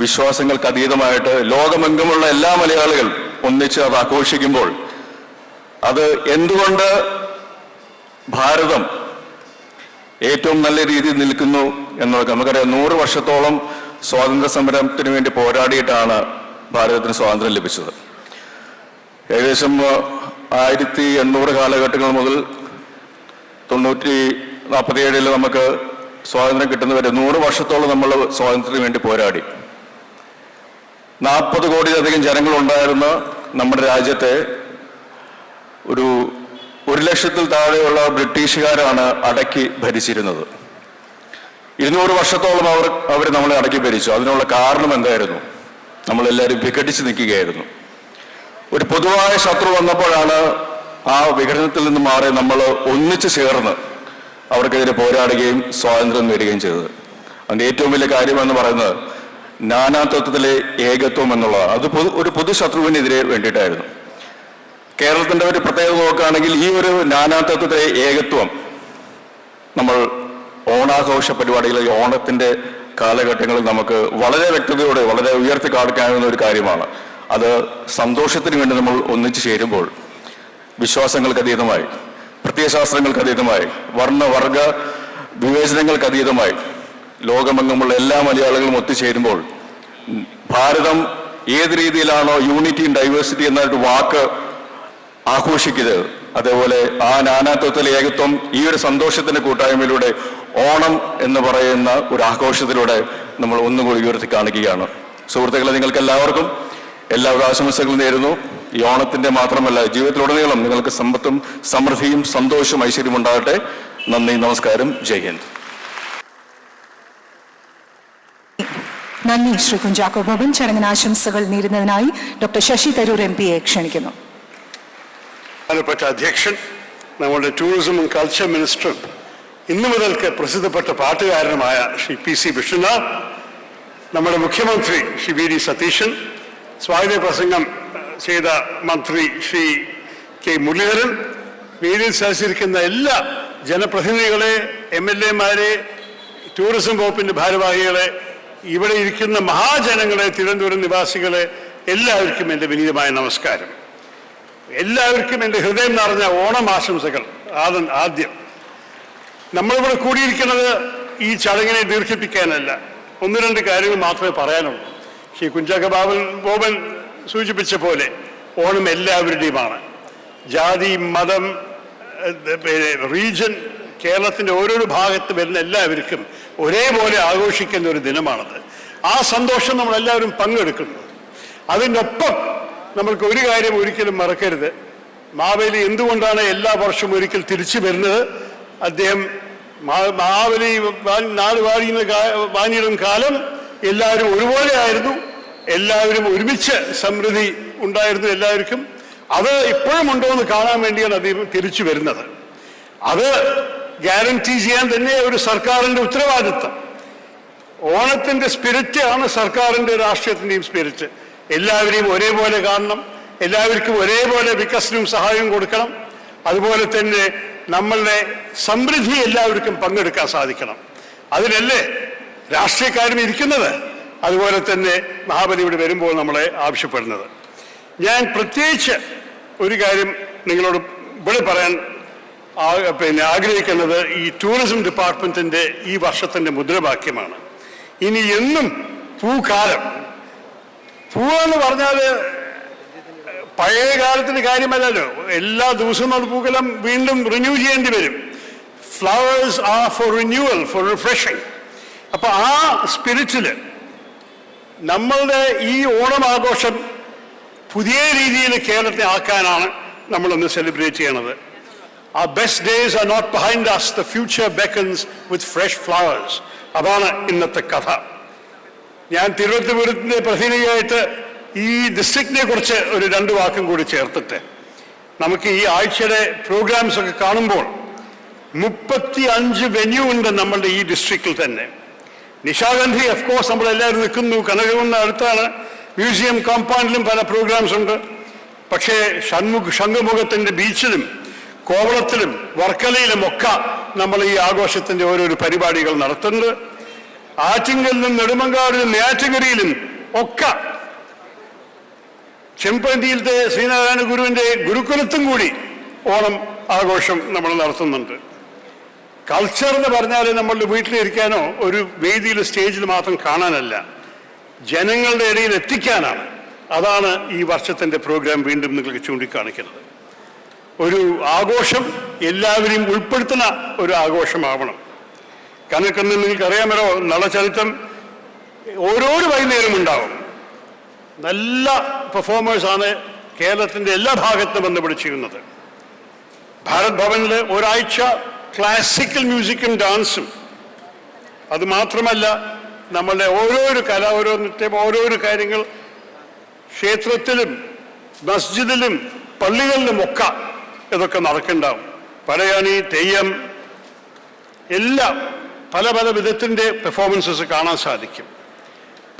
വിശ്വാസങ്ങൾക്ക് അതീതമായിട്ട് ലോകമെങ്ങുമുള്ള എല്ലാ മലയാളികൾ ഒന്നിച്ച് അത് ആഘോഷിക്കുമ്പോൾ അത് എന്തുകൊണ്ട് ഭാരതം ഏറ്റവും നല്ല രീതിയിൽ നിൽക്കുന്നു എന്നുള്ളത് നമുക്കറിയാം. 100 വർഷത്തോളം സ്വാതന്ത്ര്യ സമരത്തിന് വേണ്ടി പോരാടിയിട്ടാണ് ഭാരതത്തിന് സ്വാതന്ത്ര്യം ലഭിച്ചത്. ഏകദേശം 1800 കാലഘട്ടങ്ങൾ മുതൽ 1947 നമുക്ക് സ്വാതന്ത്ര്യം കിട്ടുന്നവരെ 100 വർഷത്തോളം നമ്മൾ സ്വാതന്ത്ര്യത്തിന് വേണ്ടി പോരാടി. 40 കോടിയിലധികം ജനങ്ങളുണ്ടായിരുന്ന നമ്മുടെ രാജ്യത്തെ ഒരു 1 ലക്ഷത്തിൽ താഴെയുള്ള ബ്രിട്ടീഷുകാരാണ് അടക്കി ഭരിച്ചിരുന്നത്. 200 വർഷത്തോളം അവർ നമ്മളെ അടക്കി ഭരിച്ചു. അതിനുള്ള കാരണം എന്തായിരുന്നു? നമ്മളെല്ലാവരും വിഘടിച്ച് നിൽക്കുകയായിരുന്നു. ഒരു പൊതുവായ ശത്രു വന്നപ്പോഴാണ് ആ വിഘടനത്തിൽ നിന്ന് മാറി നമ്മൾ ഒന്നിച്ചു ചേർന്ന് അവർക്കെതിരെ പോരാടുകയും സ്വാതന്ത്ര്യം നേടുകയും ചെയ്തത്. അതിൻ്റെ ഏറ്റവും വലിയ കാര്യമെന്ന് പറയുന്നത് നാനാത്വത്തിലെ ഏകത്വം എന്നുള്ളതാണ്. അത് ഒരു പൊതുശത്രുവിനെതിരെ വേണ്ടിയിട്ടായിരുന്നു. കേരളത്തിൻ്റെ ഒരു പ്രത്യേകത നോക്കുകയാണെങ്കിൽ ഈ ഒരു നാനാത്വത്തിലെ ഏകത്വം നമ്മൾ ഓണാഘോഷ പരിപാടികളിൽ ഓണത്തിൻ്റെ കാലഘട്ടങ്ങളിൽ നമുക്ക് വളരെ വ്യക്തതയോടെ വളരെ ഉയർത്തി കാണിക്കാവുന്ന ഒരു കാര്യമാണ്. അത് സന്തോഷത്തിന് വേണ്ടി നമ്മൾ ഒന്നിച്ചു ചേരുമ്പോൾ വിശ്വാസങ്ങൾക്ക് അതീതമായി, പ്രത്യയശാസ്ത്രങ്ങൾക്ക് അതീതമായി, വർണ്ണവർഗ വിവേചനങ്ങൾക്ക് അതീതമായി ലോകമെങ്ങുമുള്ള എല്ലാ മലയാളികളും ഒത്തുചേരുമ്പോൾ ഭാരതം ഏത് രീതിയിലാണോ യൂണിറ്റി ഇൻ ഡൈവേഴ്സിറ്റി എന്നൊരു വാക്ക് ആഘോഷിക്കുന്നത്, അതേപോലെ ആ നാനാത്വത്തിലെ ഏകത്വം ഈ ഒരു സന്തോഷത്തിന്റെ കൂട്ടായ്മയിലൂടെ ഓണം എന്ന് പറയുന്ന ഒരു ആഘോഷത്തിലൂടെ നമ്മൾ ഒന്നുകൂടി ഉയർത്തി കാണിക്കുകയാണ്. സുഹൃത്തുക്കളെ, നിങ്ങൾക്ക് എല്ലാവർക്കും എല്ലാവരും ആശംസകളും നേരുന്നു. ഈ ഓണത്തിന്റെ മാത്രമല്ല, ജീവിതത്തിലുടനീളം നിങ്ങൾക്ക് സമ്പത്തും സമൃദ്ധിയും സന്തോഷവും ഐശ്വര്യം ഉണ്ടാകട്ടെ. നന്ദി, നമസ്കാരം, ജയ് ഹിന്ദ്. നന്ദി ശ്രീ കുഞ്ചാക്കോ ബോബൻ. ചടങ്ങിന് ആശംസകൾ നേരുന്നതിനായി ഡോക്ടർ ശശി തരൂർ MP ക്ഷണിക്കുന്നു. ബഹുമാനപ്പെട്ട അധ്യക്ഷൻ, നമ്മുടെ ടൂറിസം ആൻഡ് കൾച്ചർ മിനിസ്റ്ററും ഇന്നു മുതൽക്ക് പ്രസിദ്ധപ്പെട്ട പാട്ടുകാരനുമായ ശ്രീ PC വിശ്വനാഥ്, നമ്മുടെ മുഖ്യമന്ത്രി ശ്രീ VD സതീശൻ, സ്വാഗത പ്രസംഗം ചെയ്ത മന്ത്രി ശ്രീ K മുരളീധരൻ, വേദിയിൽ സദസ്സിരിക്കുന്ന എല്ലാ ജനപ്രതിനിധികളെ, MLA-മാരെ, ടൂറിസം വകുപ്പിൻ്റെ ഭാരവാഹികളെ, ഇവിടെ ഇരിക്കുന്ന മഹാജനങ്ങളെ, തിരുവനന്തപുരം നിവാസികളെ, എല്ലാവർക്കും എൻ്റെ വിനീതമായ നമസ്കാരം. എല്ലാവർക്കും എൻ്റെ ഹൃദയം നിറഞ്ഞ ഓണം ആശംസകൾ. ആദ്യം നമ്മളിവിടെ കൂടിയിരിക്കുന്നത് ഈ ചടങ്ങിനെ ദീർഘിപ്പിക്കാനല്ല, 1-2 കാര്യങ്ങൾ മാത്രമേ പറയാനുള്ളൂ. ശ്രീ കുഞ്ചാക്കോ ബോബൻ സൂചിപ്പിച്ച പോലെ ഓണം എല്ലാവരുടെയുമാണ്. ജാതി, മതം, റീജൻ, കേരളത്തിൻ്റെ ഓരോരോ ഭാഗത്ത് വരുന്ന എല്ലാവർക്കും ഒരേപോലെ ആഘോഷിക്കുന്ന ഒരു ദിനമാണത്. ആ സന്തോഷം നമ്മളെല്ലാവരും പങ്കെടുക്കുന്നു. അതിനൊപ്പം നമ്മൾക്ക് ഒരു കാര്യം ഒരിക്കലും മറക്കരുത്. മാവേലി എന്തുകൊണ്ടാണ് എല്ലാ വർഷവും ഒരിക്കൽ തിരിച്ചു വരുന്നത്? അദ്ദേഹം മാവേലി നാട് വാണിയിടും കാലം എല്ലാവരും ഒരുപോലെ ആയിരുന്നു, എല്ലാവരും ഒരുമിച്ച് സമൃദ്ധി ഉണ്ടായിരുന്നു എല്ലാവർക്കും. അത് ഇപ്പോഴും ഉണ്ടോ എന്ന് കാണാൻ വേണ്ടിയാണ് അദ്ദേഹം തിരിച്ചു വരുന്നത്. അത് ഗ്യാരണ്ടി ചെയ്യാൻ തന്നെ ഒരു സർക്കാരിൻ്റെ ഉത്തരവാദിത്വം. ഓണത്തിൻ്റെ സ്പിരിറ്റ് ആണ് സർക്കാരിൻ്റെ രാഷ്ട്രീയത്തിൻ്റെയും സ്പിരിറ്റ്. എല്ലാവരെയും ഒരേപോലെ കാണണം, എല്ലാവർക്കും ഒരേപോലെ വികസനവും സഹായവും കൊടുക്കണം. അതുപോലെ തന്നെ നമ്മളുടെ സമൃദ്ധി എല്ലാവർക്കും പങ്കെടുക്കാൻ സാധിക്കണം. അതിനല്ലേ രാഷ്ട്രീയക്കാരും ഇരിക്കുന്നത്. അതുപോലെ തന്നെ മഹാബലി ഇവിടെ വരുമ്പോൾ നമ്മളെ ആവശ്യപ്പെടുന്നത്. ഞാൻ പ്രത്യേകിച്ച് ഒരു കാര്യം നിങ്ങളോട് ഇവിടെ പറയാൻ ആഗ്രഹിക്കുന്നത് ഈ ടൂറിസം ഡിപ്പാർട്ട്മെൻറ്റിൻ്റെ ഈ വർഷത്തിൻ്റെ മുദ്രാവാക്യമാണ്. ഇനി എന്നും പൂക്കാലം. പൂവെന്ന് പറഞ്ഞാൽ പഴയ കാലത്തിൻ്റെ കാര്യമല്ലല്ലോ. എല്ലാ ദിവസവും അത് പൂക്കലം വീണ്ടും റിന്യൂ ചെയ്യേണ്ടി വരും. Flowers are for renewal, for refreshing. അപ്പോൾ ആ സ്പിരിറ്റിൽ നമ്മളുടെ ഈ ഓണം ആഘോഷം പുതിയ രീതിയിൽ കേരളത്തെ ആക്കാനാണ് നമ്മളൊന്ന് സെലിബ്രേറ്റ് ചെയ്യണത്. Our best days are not behind us. The future beckons with fresh flowers. അതാണ് ഇന്നത്തെ കഥ. ഞാൻ തിരുവനന്തപുരത്തിൻ്റെ പ്രതിനിധിയായിട്ട് ഈ ഡിസ്ട്രിക്റ്റിനെ കുറിച്ച് ഒരു 2 വാക്കും കൂടി ചേർത്തിട്ട്, നമുക്ക് ഈ ആഴ്ചയുടെ പ്രോഗ്രാംസ് ഒക്കെ കാണുമ്പോൾ 35 വെന്യൂ ഉണ്ട് നമ്മളുടെ ഈ ഡിസ്ട്രിക്റ്റിൽ തന്നെ. നിശാഗന്ധി ഓഫ്കോഴ്സ് നമ്മളെല്ലാവരും നിൽക്കുന്നു, കനകകുന്ന് അടുത്താണ്. മ്യൂസിയം കോമ്പൗണ്ടിലും പല പ്രോഗ്രാംസ് ഉണ്ട്. പക്ഷേ ശംഖുമുഖത്തിൻ്റെ ബീച്ചിലും കോവളത്തിലും വർക്കലയിലും ഒക്കെ നമ്മൾ ഈ ആഘോഷത്തിൻ്റെ ഓരോരോ പരിപാടികൾ നടത്തുന്നുണ്ട്. ആറ്റിങ്ങലിലും നെടുമങ്ങാടിലും നെയ്യാറ്റിൻകരയിലും ഒക്കെ ചെമ്പന്തിയിലത്തെ ശ്രീനാരായണ ഗുരുവിൻ്റെ ഗുരുകുലത്തും കൂടി ഓണം ആഘോഷം നമ്മൾ നടത്തുന്നുണ്ട്. കൾച്ചർ എന്ന് പറഞ്ഞാൽ നമ്മളുടെ വീട്ടിലിരിക്കാനോ ഒരു വേദിയിൽ സ്റ്റേജിൽ മാത്രം കാണാനല്ല, ജനങ്ങളുടെ ഇടയിൽ എത്തിക്കാനാണ്. അതാണ് ഈ വർഷത്തിൻ്റെ പ്രോഗ്രാം വീണ്ടും നിങ്ങൾക്ക് ചൂണ്ടിക്കാണിക്കുന്നത്. ഒരു ആഘോഷം എല്ലാവരെയും ഉൾപ്പെടുത്തുന്ന ഒരു ആഘോഷമാവണം. കണക്കെന്ന് നിങ്ങൾക്ക് അറിയാമല്ലോ, നളചരിത്രം ഓരോരോ വൈകുന്നേരം ഉണ്ടാവും. നല്ല പെർഫോമേഴ്സാണ് കേരളത്തിൻ്റെ എല്ലാ ഭാഗത്തും വന്ന് ചെയ്യുന്നത്. ഭാരത് ഭവനിൽ ഒരാഴ്ച ക്ലാസിക്കൽ മ്യൂസിക്കും ഡാൻസും. അതുമാത്രമല്ല, നമ്മളുടെ ഓരോരോ കല, ഓരോരോ കാര്യങ്ങൾ ക്ഷേത്രത്തിലും മസ്ജിദിലും പള്ളികളിലുമൊക്കെ ഇതൊക്കെ നടക്കുന്നുണ്ടാവും. പടയണി, തെയ്യം, എല്ലാം പല പല വിധത്തിൻ്റെ പെർഫോമൻസസ് കാണാൻ സാധിക്കും.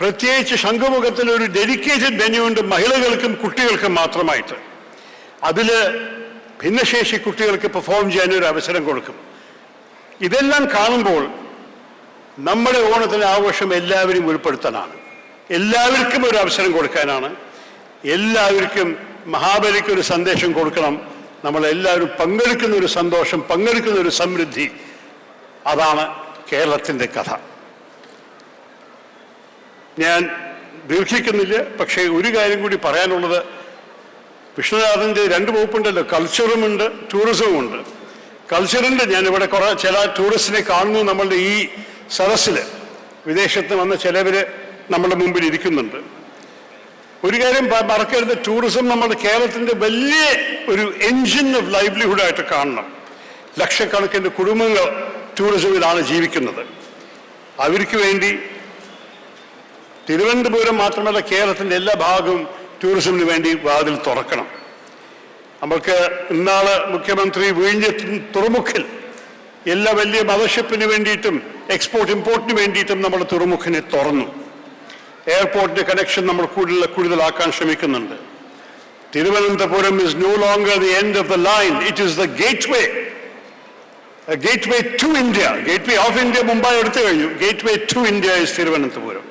പ്രത്യേകിച്ച് ശംഖുമുഖത്തിൽ ഒരു ഡെഡിക്കേറ്റഡ് വെന്യൂ ഉണ്ട് മഹിളകൾക്കും കുട്ടികൾക്കും മാത്രമായിട്ട്. അതിൽ ഭിന്നശേഷി കുട്ടികൾക്ക് പെർഫോം ചെയ്യാനൊരു അവസരം കൊടുക്കും. ഇതെല്ലാം കാണുമ്പോൾ നമ്മുടെ ഓണത്തിന് ആഘോഷം എല്ലാവരും ഉൾപ്പെടുത്താനാണ്, എല്ലാവർക്കും ഒരു അവസരം കൊടുക്കാനാണ്, എല്ലാവർക്കും മഹാബലിക്ക് ഒരു സന്ദേശം കൊടുക്കണം. നമ്മളെല്ലാവരും പങ്കെടുക്കുന്ന ഒരു സന്തോഷം, പങ്കെടുക്കുന്ന ഒരു സമൃദ്ധി, അതാണ് കേരളത്തിൻ്റെ കഥ. ഞാൻ ദീർഘിക്കുന്നില്ല, പക്ഷേ ഒരു കാര്യം കൂടി പറയാനുള്ളത്, വിഷ്ണുനാഥൻ്റെ 2 വകുപ്പുണ്ടല്ലോ, കൾച്ചറുമുണ്ട് ടൂറിസവുമുണ്ട്. കൾച്ചറിൻ്റെ ഞാനിവിടെ ചില ടൂറിസ്റ്റിനെ കാണുന്നു. നമ്മളുടെ ഈ സദസ്സിൽ വിദേശത്ത് വന്ന ചിലവർ നമ്മുടെ മുമ്പിൽ ഇരിക്കുന്നുണ്ട്. ഒരു കാര്യം മറക്കരുത്, ടൂറിസം നമ്മുടെ കേരളത്തിൻ്റെ വലിയ ഒരു എൻജിൻ ഓഫ് ലൈവ്ലിഹുഡായിട്ട് കാണണം. ലക്ഷക്കണക്കിന് കുടുംബങ്ങൾ ടൂറിസമിലാണ് ജീവിക്കുന്നത്. അവർക്ക് വേണ്ടി തിരുവനന്തപുരം മാത്രമല്ല കേരളത്തിൻ്റെ എല്ലാ ഭാഗവും ടൂറിസമിന് വേണ്ടി വാതിൽ തുറക്കണം. നമുക്ക് ഇന്നാള് മുഖ്യമന്ത്രി വിഴിഞ്ഞം തുറമുഖിൽ എല്ലാ വലിയ മദർഷിപ്പിന് വേണ്ടിയിട്ടും എക്സ്പോർട്ട് ഇമ്പോർട്ടിന് വേണ്ടിയിട്ടും നമ്മൾ തുറമുഖിനെ തുറന്നു. എയർപോർട്ടിൻ്റെ കണക്ഷൻ നമ്മൾ കൂടുതലാക്കാൻ ശ്രമിക്കുന്നുണ്ട്. Thiruvananthapuram is no longer the end of the line, it is the gateway. A gateway to India. Gateway of India Mumbai എടുത്തു കഴിഞ്ഞു. Gateway to India is Thiruvananthapuram.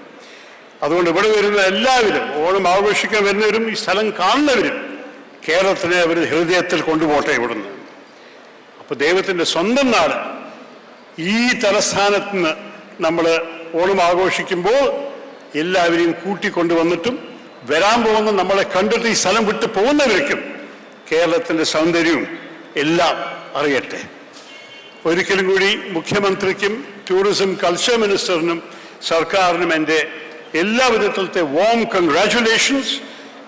അതുകൊണ്ട് ഇവിടെ വരുന്ന എല്ലാവരും, ഓണം ആഘോഷിക്കാൻ വരുന്നവരും ഈ സ്ഥലം കാണുന്നവരും കേരളത്തിനെ അവർ ഹൃദയത്തിൽ കൊണ്ടുപോട്ടെ ഇവിടുന്ന്. അപ്പോൾ ദൈവത്തിൻ്റെ സ്വന്തം നാട് ഈ തലസ്ഥാനത്ത് നിന്ന് നമ്മൾ ഓണം ആഘോഷിക്കുമ്പോൾ എല്ലാവരെയും കൂട്ടിക്കൊണ്ടുവന്നിട്ടും വരാൻ പോകുന്ന നമ്മളെ കണ്ടിട്ട് ഈ സ്ഥലം വിട്ട് പോകുന്നവർക്കും കേരളത്തിൻ്റെ സൗന്ദര്യവും എല്ലാം അറിയട്ടെ. ഒരിക്കലും കൂടി മുഖ്യമന്ത്രിക്കും ടൂറിസം കൾച്ചർ മിനിസ്റ്ററിനും സർക്കാരിനും എൻ്റെ എല്ലാ വിധത്തിലത്തെ വാം കൺഗ്രാറ്റുലേഷൻസ്.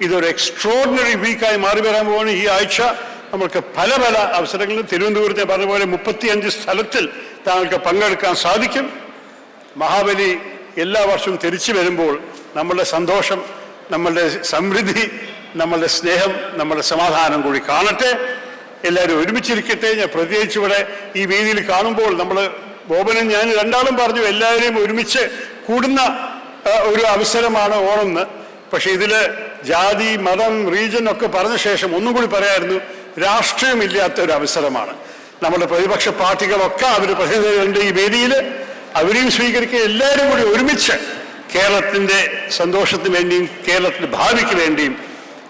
ഇതൊരു എക്സ്ട്രോർഡിനറി വീക്കായി മാറി വരാൻ പോകുന്ന ഈ ആഴ്ച നമുക്ക് പല പല അവസരങ്ങളിലും തിരുവനന്തപുരത്തെ പറഞ്ഞ പോലെ 35 സ്ഥലത്തിൽ താങ്കൾക്ക് പങ്കെടുക്കാൻ സാധിക്കും. മഹാബലി എല്ലാ വർഷവും തിരിച്ചു വരുമ്പോൾ നമ്മളുടെ സന്തോഷം, നമ്മളുടെ സമൃദ്ധി, നമ്മളുടെ സ്നേഹം, നമ്മളുടെ സമാധാനം കൂടി കാണട്ടെ. എല്ലാവരും ഒരുമിച്ചിരിക്കട്ടെ. ഞാൻ പ്രത്യേകിച്ച് ഇവിടെ ഈ വേദിയിൽ കാണുമ്പോൾ നമ്മൾ ബോബനും ഞാൻ രണ്ടാളും പറഞ്ഞു എല്ലാവരെയും ഒരുമിച്ച് കൂടുന്ന ഒരു അവസരമാണ് ഓണമെന്ന്. പക്ഷെ ഇതിൽ ജാതി, മതം, റീജൻ ഒക്കെ പറഞ്ഞ ശേഷം ഒന്നും കൂടി പറയായിരുന്നു, രാഷ്ട്രീയമില്ലാത്ത ഒരു അവസരമാണ്. നമ്മുടെ പ്രതിപക്ഷ പാർട്ടികളൊക്കെ അവർ പ്രതിനിധികളുണ്ട് ഈ വേദിയിൽ, അവരെയും സ്വീകരിക്കുക. എല്ലാവരും കൂടി ഒരുമിച്ച് കേരളത്തിൻ്റെ സന്തോഷത്തിന് വേണ്ടിയും കേരളത്തിൻ്റെ ഭാവിക്ക് വേണ്ടിയും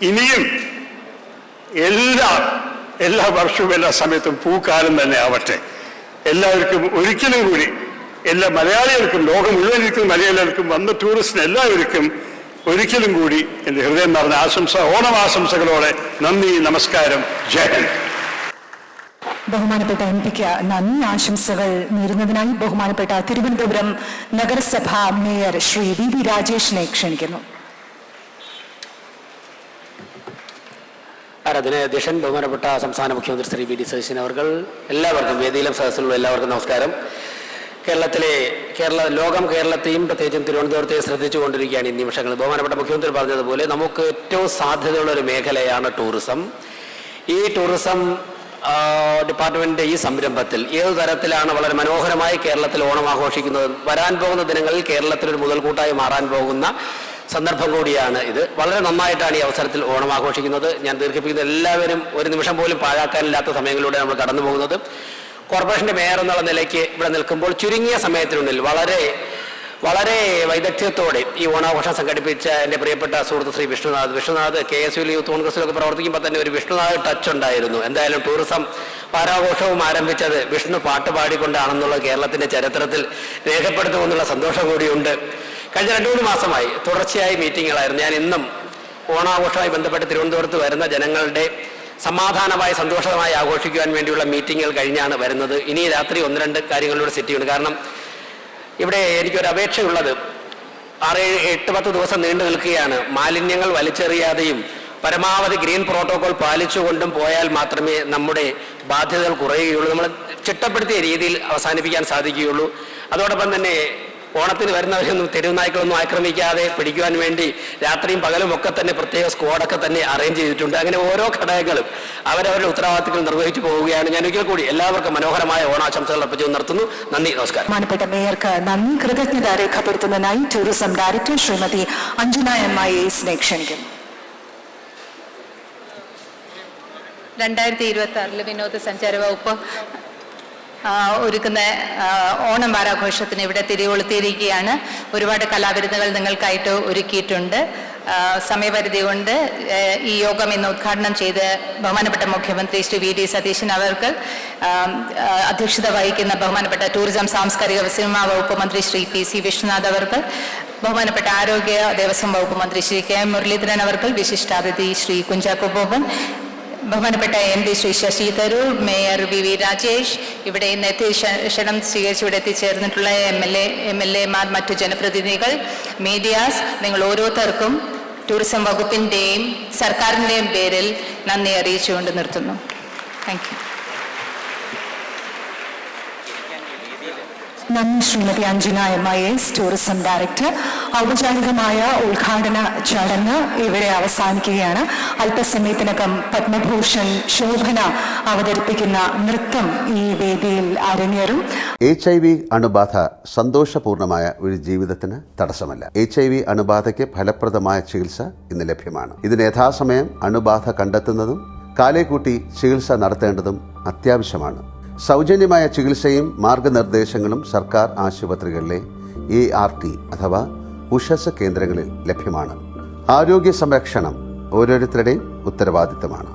ഇനിയും എല്ലാ വർഷവും എല്ലാ സമയത്തും പൂക്കാലം തന്നെ ആവട്ടെ. എല്ലാവർക്കും ഒരിക്കലും കൂടി എല്ലാ മലയാളികൾക്കും, ലോകം മുഴുവൻ ഇരിക്കുന്ന മലയാളികൾക്കും, വന്ന ടൂറിസ്റ്റിന് എല്ലാവർക്കും ഒരിക്കലും കൂടി എൻ്റെ ഹൃദയം നിറഞ്ഞ ഓണം ആശംസകളോടെ നന്ദി, നമസ്കാരം, ജയ് ഹിന്ദ്. ബഹുമാനപ്പെട്ട എംപിക്ക് നന്ദി ആശംസകൾ നേരുന്നതിനായി ബഹുമാനപ്പെട്ട തിരുവനന്തപുരം നഗരസഭ മേയർ ശ്രീ വി രാജേഷിനെ ക്ഷണിക്കുന്നു. അധ്യക്ഷൻ, ബഹുമാനപ്പെട്ട സംസ്ഥാന മുഖ്യമന്ത്രി ശ്രീ വി ഡി സതീശൻ അവർ, എല്ലാവർക്കും വേദിയിലും സദസ്സിലുള്ള എല്ലാവർക്കും നമസ്കാരം. ലോകം കേരളത്തെയും പ്രത്യേകിച്ചും തിരുവനന്തപുരത്തെയും ശ്രദ്ധിച്ചുകൊണ്ടിരിക്കുകയാണ് ഈ നിമിഷങ്ങളിൽ. ബഹുമാനപ്പെട്ട മുഖ്യമന്ത്രി പറഞ്ഞതുപോലെ നമുക്ക് ഏറ്റവും സാധ്യതയുള്ള ഒരു മേഖലയാണ് ടൂറിസം. ഈ ടൂറിസം ഡിപ്പാർട്ട്മെന്റിന്റെ ഈ സംരംഭത്തിൽ ഏതു തരത്തിലാണ് വളരെ മനോഹരമായി കേരളത്തിൽ ഓണം ആഘോഷിക്കുന്നത്. വരാൻ പോകുന്ന ദിനങ്ങളിൽ കേരളത്തിലൊരു മുതൽക്കൂട്ടായി മാറാൻ പോകുന്ന സന്ദർഭം കൂടിയാണ് ഇത്. വളരെ നന്നായിട്ടാണ് ഈ അവസരത്തിൽ ഓണം ആഘോഷിക്കുന്നത്. ഞാൻ ദീർഘിപ്പിക്കുന്ന എല്ലാവരും ഒരു നിമിഷം പോലും പാഴാക്കാനില്ലാത്ത സമയങ്ങളിലൂടെ നമ്മൾ കടന്നു പോകുന്നത്. കോർപ്പറേഷന്റെ മേയർ എന്നുള്ള നിലയ്ക്ക് ഇവിടെ നിൽക്കുമ്പോൾ ചുരുങ്ങിയ സമയത്തിനുള്ളിൽ വളരെ വൈദഗ്ധ്യത്തോടെ ഈ ഓണാഘോഷം സംഘടിപ്പിച്ച എൻ്റെ പ്രിയപ്പെട്ട സുഹൃത്ത് ശ്രീ വിഷ്ണുനാഥ് KSU യൂത്ത് കോൺഗ്രസിലൊക്കെ പ്രവർത്തിക്കുമ്പോൾ തന്നെ ഒരു വിഷ്ണുനാഥ് ടച്ച് ഉണ്ടായിരുന്നു. എന്തായാലും ടൂറിസം വാരാഘോഷവും ആരംഭിച്ചത് വിഷ്ണു പാട്ട് പാടിക്കൊണ്ടാണെന്നുള്ള കേരളത്തിന്റെ ചരിത്രത്തിൽ രേഖപ്പെടുത്തുമെന്നുള്ള സന്തോഷം കൂടിയുണ്ട്. കഴിഞ്ഞ 2-3 മാസമായി തുടർച്ചയായി മീറ്റിങ്ങുകളായിരുന്നു. ഞാൻ ഇന്നും ഓണാഘോഷവുമായി ബന്ധപ്പെട്ട് തിരുവനന്തപുരത്ത് വരുന്ന ജനങ്ങളുടെ സമാധാനമായി സന്തോഷമായി ആഘോഷിക്കുവാൻ വേണ്ടിയുള്ള മീറ്റിങ്ങുകൾ കഴിഞ്ഞാണ് വരുന്നത്. ഇനി രാത്രി 1-2 കാര്യങ്ങളിലൂടെ സെറ്റ് ചെയ്യുന്നുണ്ട്. കാരണം ഇവിടെ എനിക്കൊരു അപേക്ഷയുള്ളത് 6-8-10 ദിവസം നീണ്ടു നിൽക്കുകയാണ്. മാലിന്യങ്ങൾ വലിച്ചെറിയാതെയും പരമാവധി ഗ്രീൻ പ്രോട്ടോകോൾ പാലിച്ചുകൊണ്ടും പോയാൽ മാത്രമേ നമ്മുടെ ബാധ്യതകൾ കുറയുകയുള്ളൂ, നമ്മൾ ചിട്ടപ്പെടുത്തിയ രീതിയിൽ അവസാനിപ്പിക്കാൻ സാധിക്കുകയുള്ളൂ. അതോടൊപ്പം തന്നെ ഓണത്തിന് വരുന്നവരൊന്നും തെരുവുനായ്ക്കളൊന്നും ആക്രമിക്കാതെ പിടിക്കുവാൻ വേണ്ടി രാത്രിയും പകലും ഒക്കെ തന്നെ പ്രത്യേക സ്ക്വാഡൊക്കെ തന്നെ അറേഞ്ച് ചെയ്തിട്ടുണ്ട്. അങ്ങനെ ഓരോ ഘടകങ്ങളും അവരവരുടെ ഉത്തരവാദിത്തങ്ങൾ നിർവഹിച്ചു പോവുകയാണ്. ഞാൻ ഒരിക്കൽ കൂടി എല്ലാവർക്കും മനോഹരമായ ഓണാശംസകൾ അർപ്പിച്ചു നിർത്തുന്നു. നന്ദി, നമസ്കാരം. ബഹുമാനപ്പെട്ട മേയർക്ക് നന്ദി, കൃതജ്ഞത രേഖപ്പെടുത്തുന്നതിനായി tourism director Shrimati Anjana M IAS ക്ഷണിക്കുന്നു. 2026 വിനോദസഞ്ചാര വകുപ്പ് ഒരുക്കുന്ന ഓണം വാരാഘോഷത്തിന് ഇവിടെ തിരികൊളുത്തിയിരിക്കുകയാണ്. ഒരുപാട് കലാവിരുന്നുകൾ നിങ്ങൾക്കായിട്ട് ഒരുക്കിയിട്ടുണ്ട്. സമയപരിധി കൊണ്ട് ഈ യോഗം ഇന്ന് ഉദ്ഘാടനം ചെയ്ത് ബഹുമാനപ്പെട്ട മുഖ്യമന്ത്രി ശ്രീ VD സതീശൻ അവർക്ക്, അധ്യക്ഷത വഹിക്കുന്ന ബഹുമാനപ്പെട്ട ടൂറിസം സാംസ്കാരിക സിനിമാ വകുപ്പ് മന്ത്രി ശ്രീ PC വിശ്വനാഥ് അവർക്ക്, ബഹുമാനപ്പെട്ട ആരോഗ്യ ദേവസ്വം വകുപ്പ് മന്ത്രി ശ്രീ K മുരളീധരൻ അവർക്ക്, വിശിഷ്ടാതിഥി ശ്രീ കുഞ്ചാക്കോ ബോബൻ, ബഹുമാനപ്പെട്ട MD Shri Shashi Tharoor, mayor VV Rajesh, ഇവിടെ ഇന്ന് ക്ഷണം സ്വീകരിച്ച് ഇവിടെ എത്തിച്ചേർന്നിട്ടുള്ള MLA-മാർ, മറ്റു ജനപ്രതിനിധികൾ, മീഡിയാസ്, നിങ്ങൾ ഓരോരുത്തർക്കും ടൂറിസം വകുപ്പിൻ്റെയും സർക്കാരിൻ്റെയും പേരിൽ നന്ദി അറിയിച്ചുകൊണ്ട് നിർത്തുന്നു. Thank you. നന്ദി Shrimati Anjana M IAS tourism director. ഔപചാരികമായ ഉദ്ഘാടന ചടങ്ങ് ഇവിടെ അവസാനിക്കുകയാണ്. അല്പസമയത്തിനകം പത്മഭൂഷൺ ശോഭന അവതരിപ്പിക്കുന്ന നൃത്തം ഈ വേദിയിൽ അരങ്ങേറും. HIV അണുബാധ സന്തോഷപൂർണമായ ഒരു ജീവിതത്തിന് തടസ്സമല്ല. HIV അണുബാധയ്ക്ക് ഫലപ്രദമായ ചികിത്സ ഇന്ന് ലഭ്യമാണ്. ഇതിന് യഥാസമയം അണുബാധ കണ്ടെത്തുന്നതും കാലേക്കൂട്ടി ചികിത്സ നടത്തേണ്ടതും അത്യാവശ്യമാണ്. സൗജന്യമായ ചികിത്സയും മാർഗനിർദ്ദേശങ്ങളും സർക്കാർ ആശുപത്രികളിലെ ART അഥവാ ഉഷസ് കേന്ദ്രങ്ങളിൽ ലഭ്യമാണ്. ആരോഗ്യ സംരക്ഷണം ഓരോരുത്തരുടെയും ഉത്തരവാദിത്തമാണ്.